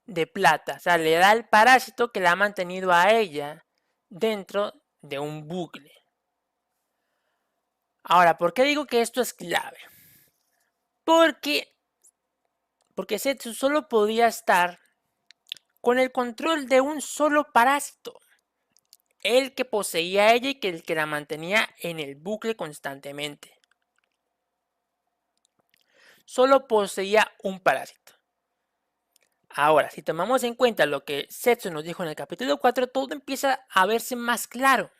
de plata. O sea, le da el parásito que la ha mantenido a ella dentro de un bucle. Ahora, ¿por qué digo que esto es clave? Porque Setsu solo podía estar con el control de un solo parásito. El que poseía a ella y el que la mantenía en el bucle constantemente. Solo poseía un parásito. Ahora, si tomamos en cuenta lo que Setsu nos dijo en el capítulo 4, todo empieza a verse más claro.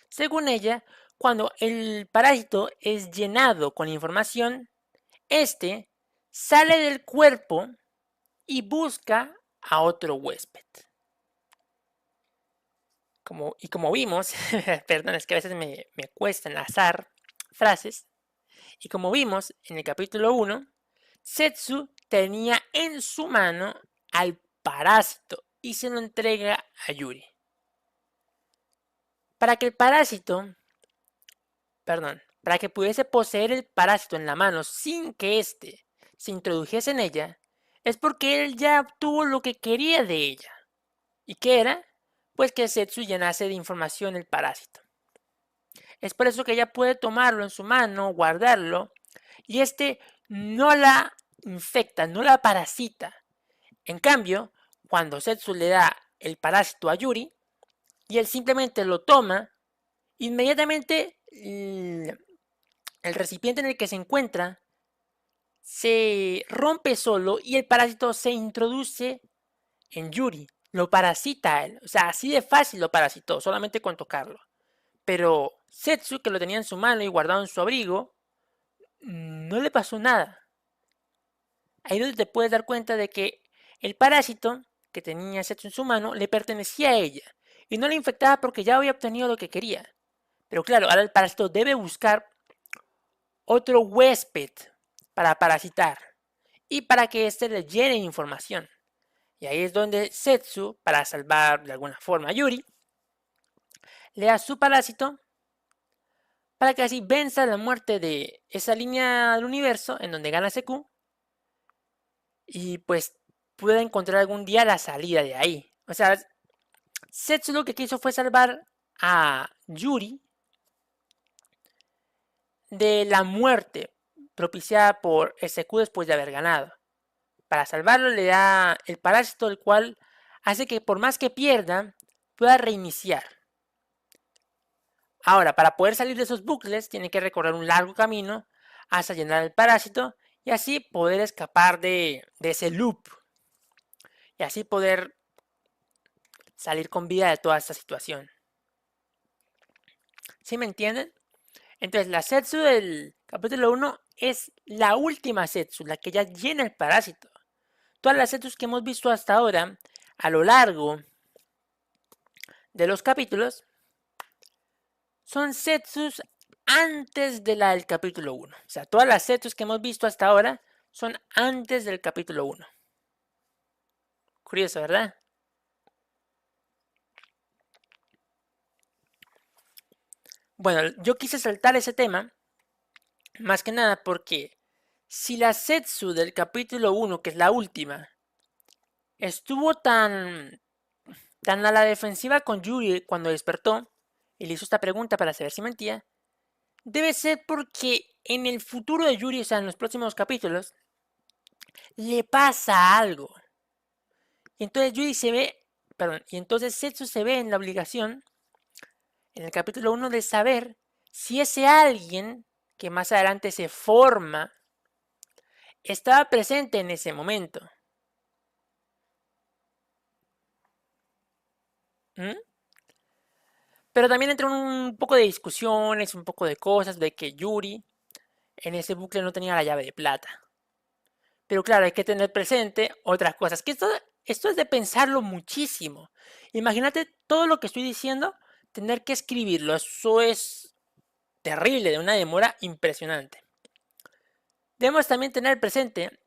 Según ella, cuando el parásito es llenado con información, este sale del cuerpo y busca a otro huésped. Como vimos, perdón, es que a veces me cuesta enlazar frases, y como vimos en el capítulo 1, Setsu tenía en su mano al parásito y se lo entrega a Yuri. Para que el parásito para que pudiese poseer el parásito en la mano sin que éste se introdujese en ella, es porque él ya obtuvo lo que quería de ella. ¿Y qué era? Pues que Zetsu llenase de información el parásito. Es por eso que ella puede tomarlo en su mano, guardarlo, y este no la infecta, no la parasita. En cambio, cuando Zetsu le da el parásito a Yuri, y él simplemente lo toma, inmediatamente el recipiente en el que se encuentra se rompe solo y el parásito se introduce en Yuri. Lo parasita a él. O sea, así de fácil lo parasitó, solamente con tocarlo. Pero Zetsu, que lo tenía en su mano y guardado en su abrigo, no le pasó nada. Ahí es donde te puedes dar cuenta de que el parásito que tenía Zetsu en su mano le pertenecía a ella. Y no le infectaba porque ya había obtenido lo que quería. Pero claro, ahora el parásito debe buscar otro huésped para parasitar y para que éste le llene información. Y ahí es donde Zetsu, para salvar de alguna forma a Yuri, le da su parásito para que así venza la muerte de esa línea del universo en donde gana Seku y pues pueda encontrar algún día la salida de ahí. O sea, Zetsu lo que quiso fue salvar a Yuri de la muerte propiciada por Seku después de haber ganado. Para salvarlo le da el parásito, el cual hace que por más que pierda, pueda reiniciar. Ahora, para poder salir de esos bucles, tiene que recorrer un largo camino hasta llenar el parásito y así poder escapar de ese loop. Y así poder salir con vida de toda esta situación. ¿Sí me entienden? Entonces, la Zetsu del capítulo 1 es la última Zetsu, la que ya llena el parásito. Todas las Zetsus que hemos visto hasta ahora, a lo largo de los capítulos, son Zetsus antes de la del capítulo 1. O sea, todas las Zetsus que hemos visto hasta ahora son antes del capítulo 1. Curioso, ¿verdad? Bueno, yo quise saltar ese tema, más que nada porque si la Zetsu del capítulo 1, que es la última, estuvo tan a la defensiva con Yuri cuando despertó y le hizo esta pregunta para saber si mentía, debe ser porque en el futuro de Yuri, o sea, en los próximos capítulos, le pasa algo. Y entonces Yuri se ve, y entonces Zetsu se ve en la obligación, en el capítulo 1, de saber si ese alguien que más adelante se forma estaba presente en ese momento. ¿Mm? Pero también entra un poco de discusiones, un poco de cosas, de que Yuri en ese bucle no tenía la llave de plata. Pero claro, hay que tener presente otras cosas. Que esto es de pensarlo muchísimo. Imagínate todo lo que estoy diciendo, tener que escribirlo. Eso es terrible, de una demora impresionante. Debemos también tener presente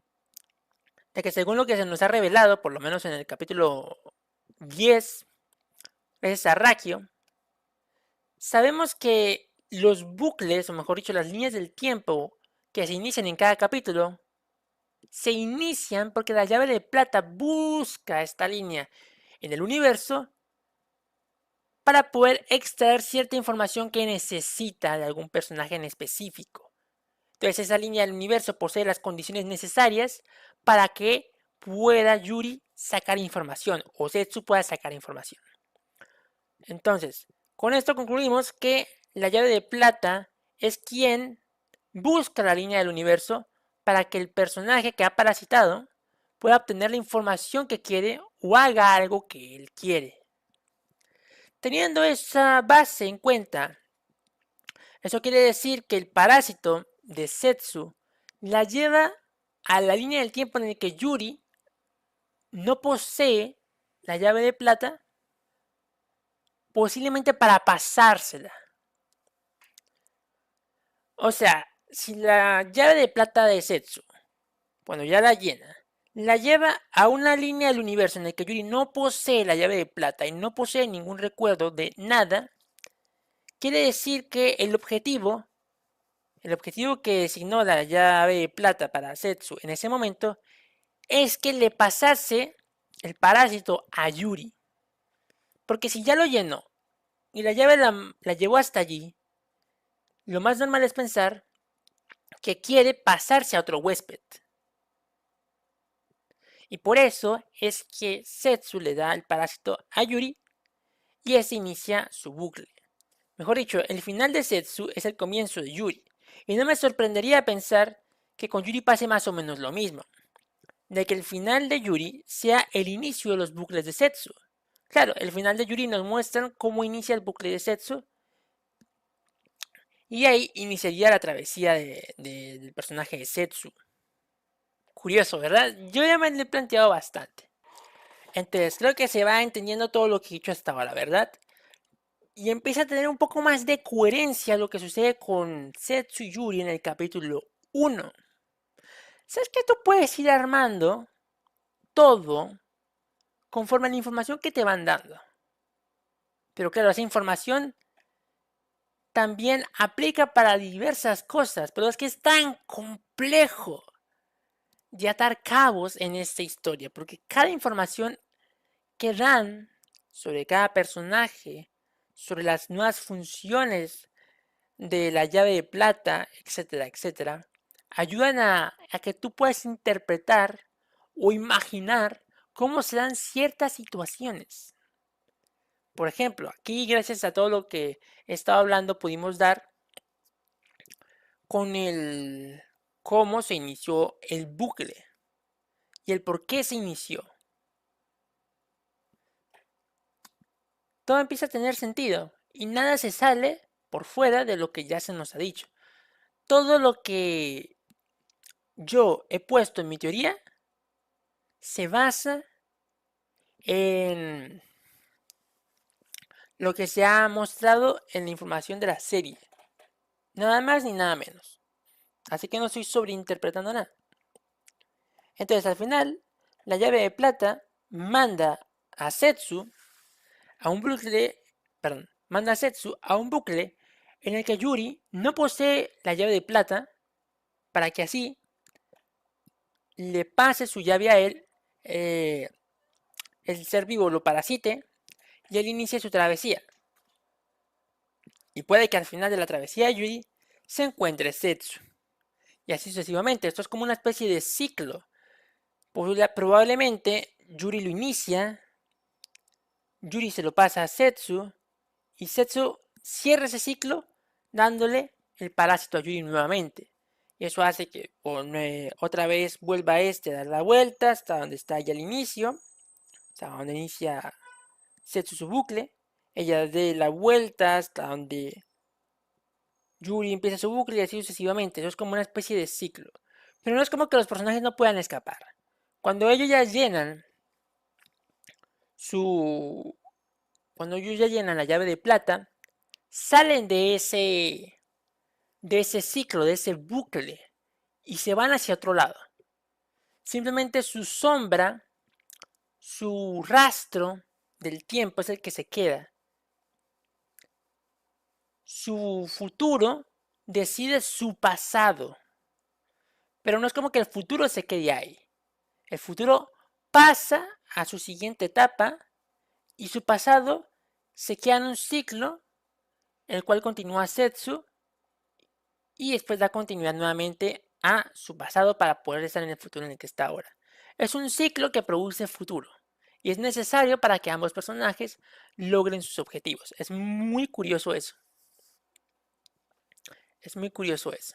de que según lo que se nos ha revelado, por lo menos en el capítulo 10, gracias a Rakio, sabemos que los bucles, o mejor dicho, las líneas del tiempo que se inician en cada capítulo, se inician porque la llave de plata busca esta línea en el universo para poder extraer cierta información que necesita de algún personaje en específico. Entonces esa línea del universo posee las condiciones necesarias para que pueda Yuri sacar información o Zetsu pueda sacar información. Entonces, con esto concluimos que la llave de plata es quien busca la línea del universo para que el personaje que ha parasitado pueda obtener la información que quiere o haga algo que él quiere. Teniendo esa base en cuenta, eso quiere decir que el parásito de Zetsu la lleva a la línea del tiempo en el que Yuri no posee la llave de plata, posiblemente para pasársela. O sea, si la llave de plata de Zetsu, cuando ya la llena, la lleva a una línea del universo en el que Yuri no posee la llave de plata y no posee ningún recuerdo de nada, quiere decir que el objetivo El objetivo que designó la llave de plata para Setsu en ese momento es que le pasase el parásito a Yuri. Porque si ya lo llenó y la llave la llevó hasta allí, lo más normal es pensar que quiere pasarse a otro huésped. Y por eso es que Setsu le da el parásito a Yuri y ese inicia su bucle. Mejor dicho, el final de Setsu es el comienzo de Yuri. Y no me sorprendería pensar que con Yuri pase más o menos lo mismo. De que el final de Yuri sea el inicio de los bucles de Setsu. Claro, el final de Yuri nos muestra cómo inicia el bucle de Setsu. Y ahí iniciaría la travesía del personaje de Setsu. Curioso, ¿verdad? Yo ya me lo he planteado bastante. Entonces, creo que se va entendiendo todo lo que he dicho hasta ahora, ¿verdad? Y empieza a tener un poco más de coherencia lo que sucede con Setsu y Yuri en el capítulo 1. ¿Sabes que tú puedes ir armando todo conforme a la información que te van dando? Pero claro, esa información también aplica para diversas cosas, pero es que es tan complejo de atar cabos en esta historia, porque cada información que dan sobre cada personaje, sobre las nuevas funciones de la llave de plata, etcétera, etcétera, ayudan a que tú puedas interpretar o imaginar cómo se dan ciertas situaciones. Por ejemplo, aquí gracias a todo lo que he estado hablando pudimos dar con el cómo se inició el bucle y el por qué se inició. Todo empieza a tener sentido y nada se sale por fuera de lo que ya se nos ha dicho. Todo lo que yo he puesto en mi teoría se basa en lo que se ha mostrado en la información de la serie. Nada más ni nada menos. Así que no estoy sobreinterpretando nada. Entonces al final, la llave de plata manda a Setsu a un bucle, manda a Setsu a un bucle en el que Yuri no posee la llave de plata para que así le pase su llave a él, el ser vivo lo parasite y él inicie su travesía. Y puede que al final de la travesía de Yuri se encuentre Setsu. Y así sucesivamente. Esto es como una especie de ciclo. Probablemente Yuri lo inicia, Yuri se lo pasa a Setsu y Setsu cierra ese ciclo dándole el parásito a Yuri nuevamente. Y eso hace que otra vez vuelva este a dar la vuelta hasta donde está ya el inicio, hasta donde inicia Setsu su bucle. Ella dé la vuelta hasta donde Yuri empieza su bucle y así sucesivamente. Eso es como una especie de ciclo. Pero no es como que los personajes no puedan escapar. Cuando ellos ya llenan su... Cuando ellos ya llenan la llave de plata, salen de ese ciclo, de ese bucle, y se van hacia otro lado. Simplemente su sombra, su rastro del tiempo es el que se queda. Su futuro decide su pasado. Pero no es como que el futuro se quede ahí. El futuro pasa a su siguiente etapa y su pasado se queda en un ciclo, el cual continúa Setsu y después da continuidad nuevamente a su pasado para poder estar en el futuro en el que está ahora. Es un ciclo que produce futuro y es necesario para que ambos personajes logren sus objetivos. Es muy curioso eso. Es muy curioso eso.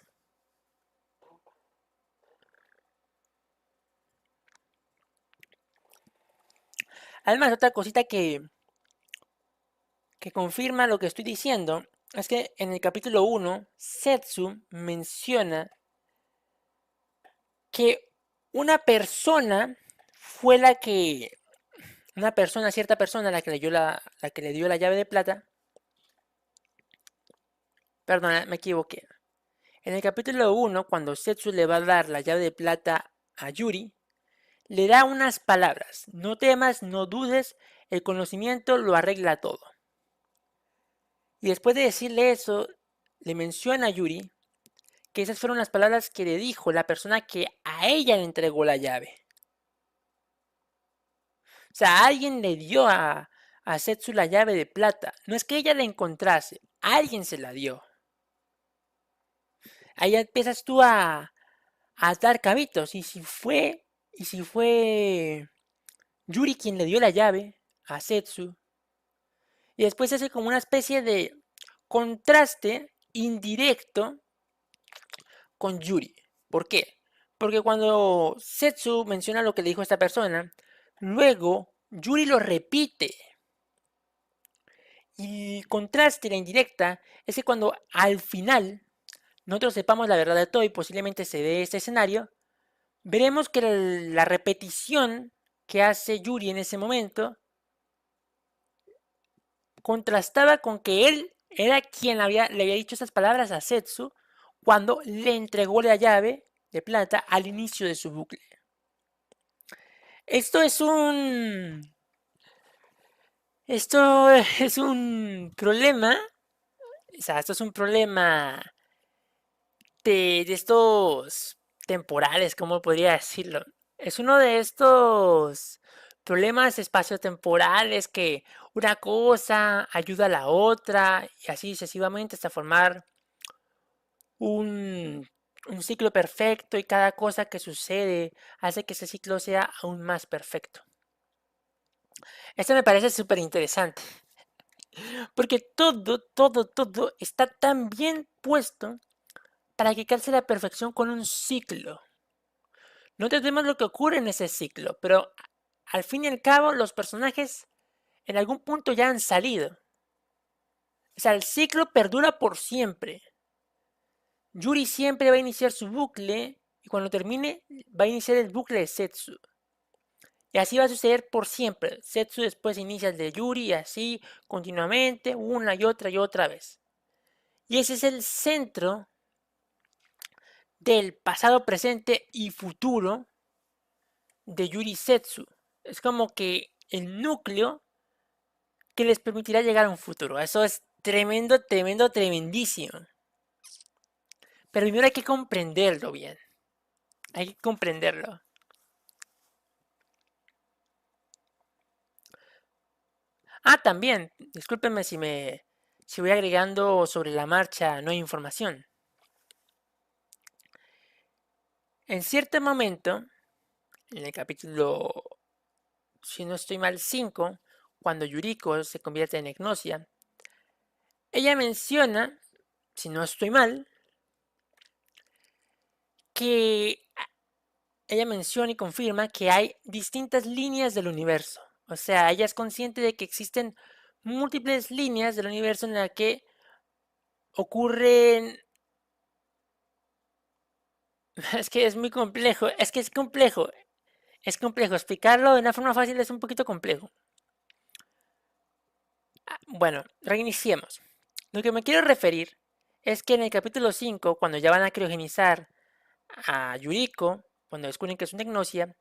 Además, otra cosita que confirma lo que estoy diciendo es que en el capítulo 1, Setsu menciona que una persona fue la que, cierta persona, la que le dio la llave de plata. Perdona, me equivoqué. En el capítulo 1, cuando Setsu le va a dar la llave de plata a Yuri, le da unas palabras. No temas, no dudes, el conocimiento lo arregla todo. Y después de decirle eso, le menciona a Yuri que esas fueron las palabras que le dijo la persona que a ella le entregó la llave. O sea, alguien le dio a Setsu la llave de plata. No es que ella la encontrase, alguien se la dio. Ahí empiezas tú a dar cabitos. Y si fue Yuri quien le dio la llave a Setsu. Y después hace como una especie de contraste indirecto con Yuri. ¿Por qué? Porque cuando Setsu menciona lo que le dijo esta persona, luego Yuri lo repite. Y el contraste, la indirecta, es que cuando al final nosotros sepamos la verdad de todo y posiblemente se dé este escenario, veremos que la repetición que hace Yuri en ese momento contrastaba con que él era quien le había dicho esas palabras a Setsu cuando le entregó la llave de plata al inicio de su bucle. Esto es un... Esto es un problema. O sea, esto es un problema de estos temporales, ¿cómo podría decirlo? Es uno de estos problemas espaciotemporales que una cosa ayuda a la otra y así sucesivamente hasta formar un, un ciclo perfecto y cada cosa que sucede hace que ese ciclo sea aún más perfecto. Esto me parece súper interesante porque todo está tan bien puesto para que calce la perfección con un ciclo. No entendemos lo que ocurre en ese ciclo, pero al fin y al cabo los personajes en algún punto ya han salido. O sea, el ciclo perdura por siempre. Yuri siempre va a iniciar su bucle y cuando termine va a iniciar el bucle de Setsu. Y así va a suceder por siempre. Setsu después inicia el de Yuri y así continuamente, una y otra vez. Y ese es el centro del pasado, presente y futuro de Yuri Setsu. Es como que el núcleo que les permitirá llegar a un futuro. Eso es tremendo, tremendísimo. Pero primero hay que comprenderlo bien. Hay que comprenderlo. También, discúlpenme si voy agregando sobre la marcha no hay información. En cierto momento, en el capítulo, si no estoy mal, 5, cuando Yuriko se convierte en Egnosia, ella menciona, si no estoy mal, que ella menciona y confirma que hay distintas líneas del universo. O sea, ella es consciente de que existen múltiples líneas del universo en las que ocurren... Es que es muy complejo, es complejo. Es complejo, explicarlo de una forma fácil es un poquito complejo. Bueno, reiniciemos. Lo que me quiero referir es que en el capítulo 5, cuando ya van a criogenizar a Yuriko, cuando descubren que es una Egnosia,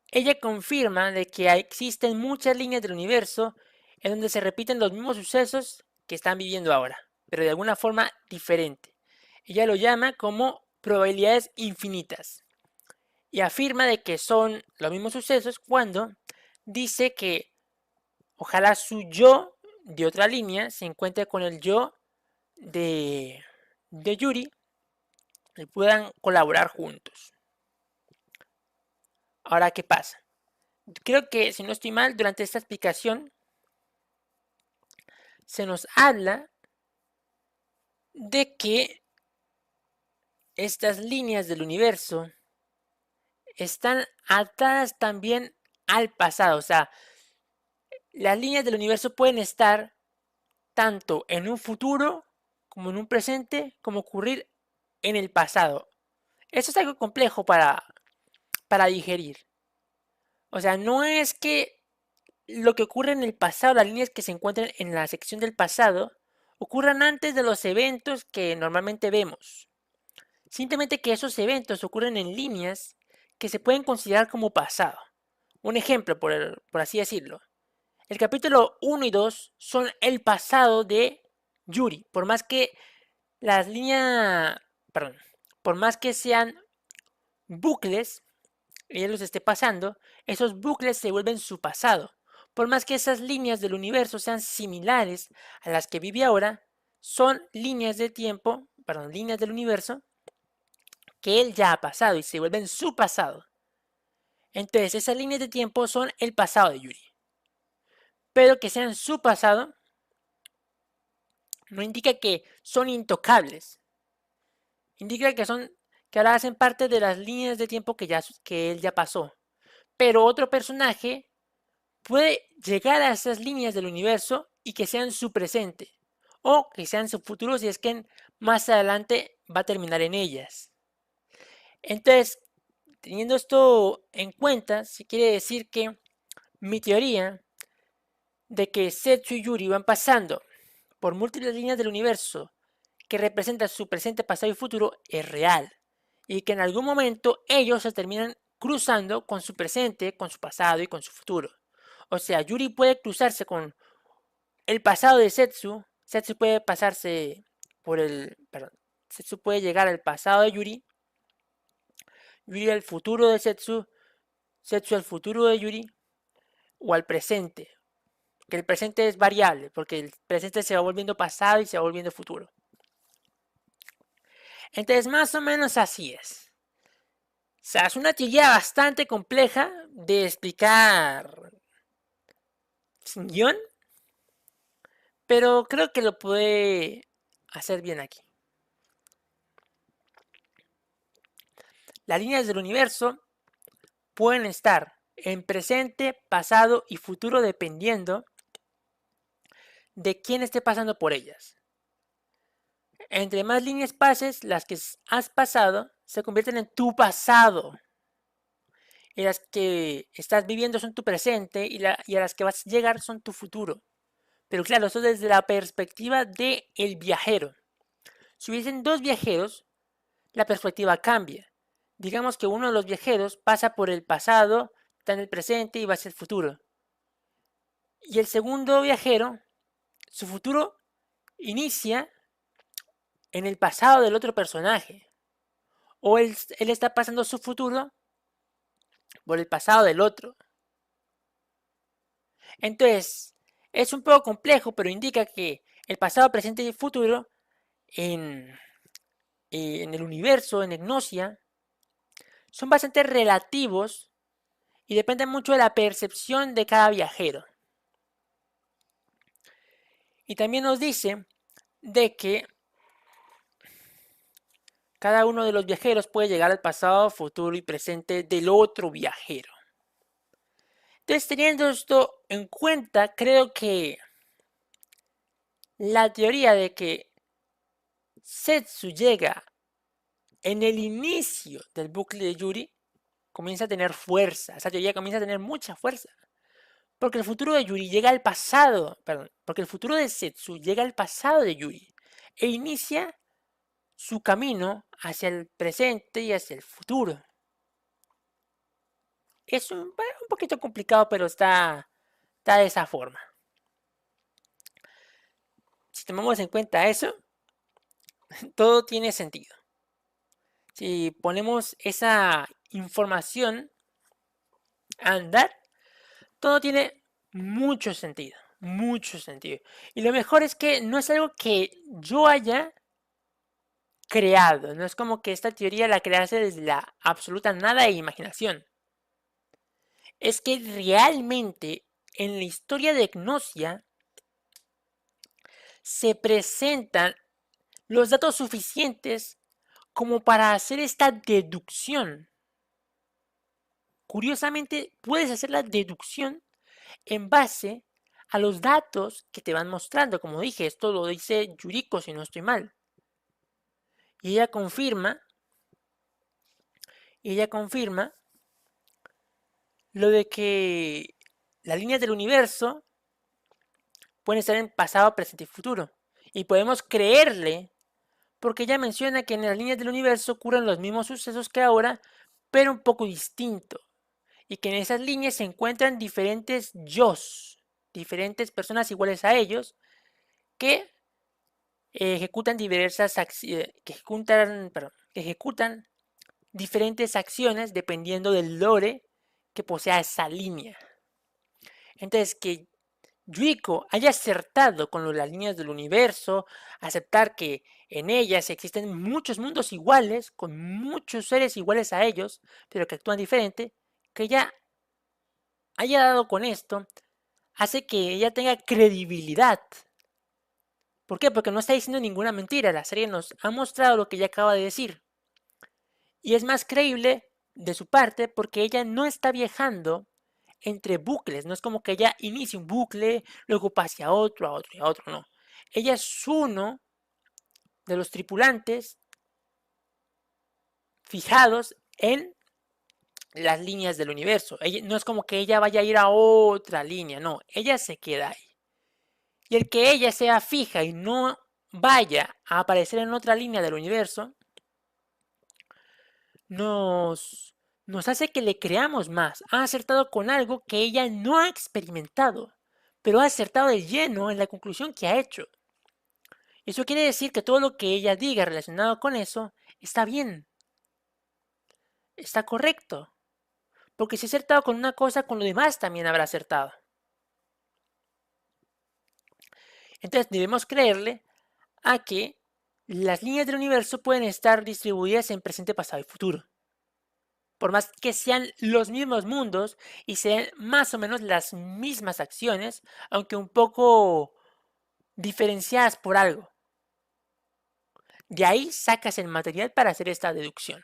ella confirma de que existen muchas líneas del universo en donde se repiten los mismos sucesos que están viviendo ahora, pero de alguna forma diferente. Ella lo llama como probabilidades infinitas y afirma de que son los mismos sucesos cuando dice que ojalá su yo de otra línea se encuentre con el yo de Yuri y puedan colaborar juntos. Ahora, ¿qué pasa? Creo que, si no estoy mal, durante esta explicación se nos habla de que estas líneas del universo están atadas también al pasado. O sea, las líneas del universo pueden estar tanto en un futuro como en un presente, como ocurrir en el pasado. Eso es algo complejo para digerir. O sea, no es que lo que ocurre en el pasado, las líneas que se encuentran en la sección del pasado, ocurran antes de los eventos que normalmente vemos. Simplemente que esos eventos ocurren en líneas que se pueden considerar como pasado. Un ejemplo, por así decirlo. El capítulo 1 y 2 son el pasado de Yuri. Por más que las líneas... Perdón. por más que sean bucles, ella los esté pasando, esos bucles se vuelven su pasado. Por más que esas líneas del universo sean similares a las que vive ahora, son líneas de tiempo, perdón, líneas del universo que él ya ha pasado y se vuelven su pasado. Entonces, esas líneas de tiempo son el pasado de Yuri. Pero que sean su pasado no indica que son intocables. Indica que ahora hacen parte de las líneas de tiempo que él ya pasó. Pero otro personaje puede llegar a esas líneas del universo y que sean su presente. O que sean su futuro si es que más adelante va a terminar en ellas. Entonces, teniendo esto en cuenta, si quiere decir que mi teoría de que Setsu y Yuri van pasando por múltiples líneas del universo que representan su presente, pasado y futuro es real. Y que en algún momento ellos se terminan cruzando con su presente, con su pasado y con su futuro. O sea, Yuri puede cruzarse con el pasado de Setsu. Setsu puede pasarse por el... Perdón. Setsu puede llegar al pasado de Yuri. Yuri al futuro de Setsu. Setsu al futuro de Yuri. O al presente. Que el presente es variable. Porque el presente se va volviendo pasado y se va volviendo futuro. Entonces, más o menos así es. O sea, es una teoría bastante compleja de explicar sin guión, pero creo que lo puede hacer bien aquí. Las líneas del universo pueden estar en presente, pasado y futuro dependiendo de quién esté pasando por ellas. Entre más líneas pases, las que has pasado se convierten en tu pasado. Y las que estás viviendo son tu presente y a las que vas a llegar son tu futuro. Pero claro, eso desde la perspectiva del viajero. Si hubiesen dos viajeros, la perspectiva cambia. Digamos que uno de los viajeros pasa por el pasado, está en el presente y va hacia el futuro. Y el segundo viajero, su futuro inicia en el pasado del otro personaje. O él está pasando su futuro por el pasado del otro. Entonces, es un poco complejo, pero indica que el pasado, presente y futuro en el universo, en Gnosia, son bastante relativos y dependen mucho de la percepción de cada viajero. Y también nos dice de que cada uno de los viajeros puede llegar al pasado, futuro y presente del otro viajero. Entonces, teniendo esto en cuenta, creo que la teoría de que Setsu llega en el inicio del bucle de Yuri comienza a tener fuerza. Esa teoría comienza a tener mucha fuerza. Porque el futuro de Yuri llega al pasado, perdón, porque el futuro de Setsu llega al pasado de Yuri e inicia su camino hacia el presente y hacia el futuro. Es un poquito complicado, pero está de esa forma. Si tomamos en cuenta eso, todo tiene sentido. Si ponemos esa información a andar, todo tiene mucho sentido, mucho sentido. Y lo mejor es que no es algo que yo haya creado, no es como que esta teoría la crease desde la absoluta nada e imaginación. Es que realmente en la historia de Gnosia se presentan los datos suficientes como para hacer esta deducción. Curiosamente, puedes hacer la deducción en base a los datos que te van mostrando. Como dije, esto lo dice Yuriko, si no estoy mal. Y ella confirma lo de que las líneas del universo pueden estar en pasado, presente y futuro. Y podemos creerle porque ella menciona que en las líneas del universo ocurren los mismos sucesos que ahora, pero un poco distinto. Y que en esas líneas se encuentran diferentes yos, diferentes personas iguales a ellos, que ejecutan ejecutan diferentes acciones dependiendo del lore que posea esa línea. Entonces, que Yuiko haya acertado con las líneas del universo, aceptar que en ellas existen muchos mundos iguales, con muchos seres iguales a ellos, pero que actúan diferente, que ella haya dado con esto, hace que ella tenga credibilidad. ¿Por qué? Porque no está diciendo ninguna mentira, la serie nos ha mostrado lo que ella acaba de decir. Y es más creíble de su parte porque ella no está viajando entre bucles, no es como que ella inicie un bucle, luego pase a otro y a otro, no. Ella es uno de los tripulantes fijados en las líneas del universo. No es como que ella vaya a ir a otra línea, no, ella se queda ahí. Y el que ella sea fija y no vaya a aparecer en otra línea del universo, nos hace que le creamos más. Ha acertado con algo que ella no ha experimentado, pero ha acertado de lleno en la conclusión que ha hecho. Eso quiere decir que todo lo que ella diga relacionado con eso está bien, está correcto. Porque si ha acertado con una cosa, con lo demás también habrá acertado. Entonces debemos creerle a que las líneas del universo pueden estar distribuidas en presente, pasado y futuro. Por más que sean los mismos mundos y sean más o menos las mismas acciones, aunque un poco diferenciadas por algo. De ahí sacas el material para hacer esta deducción.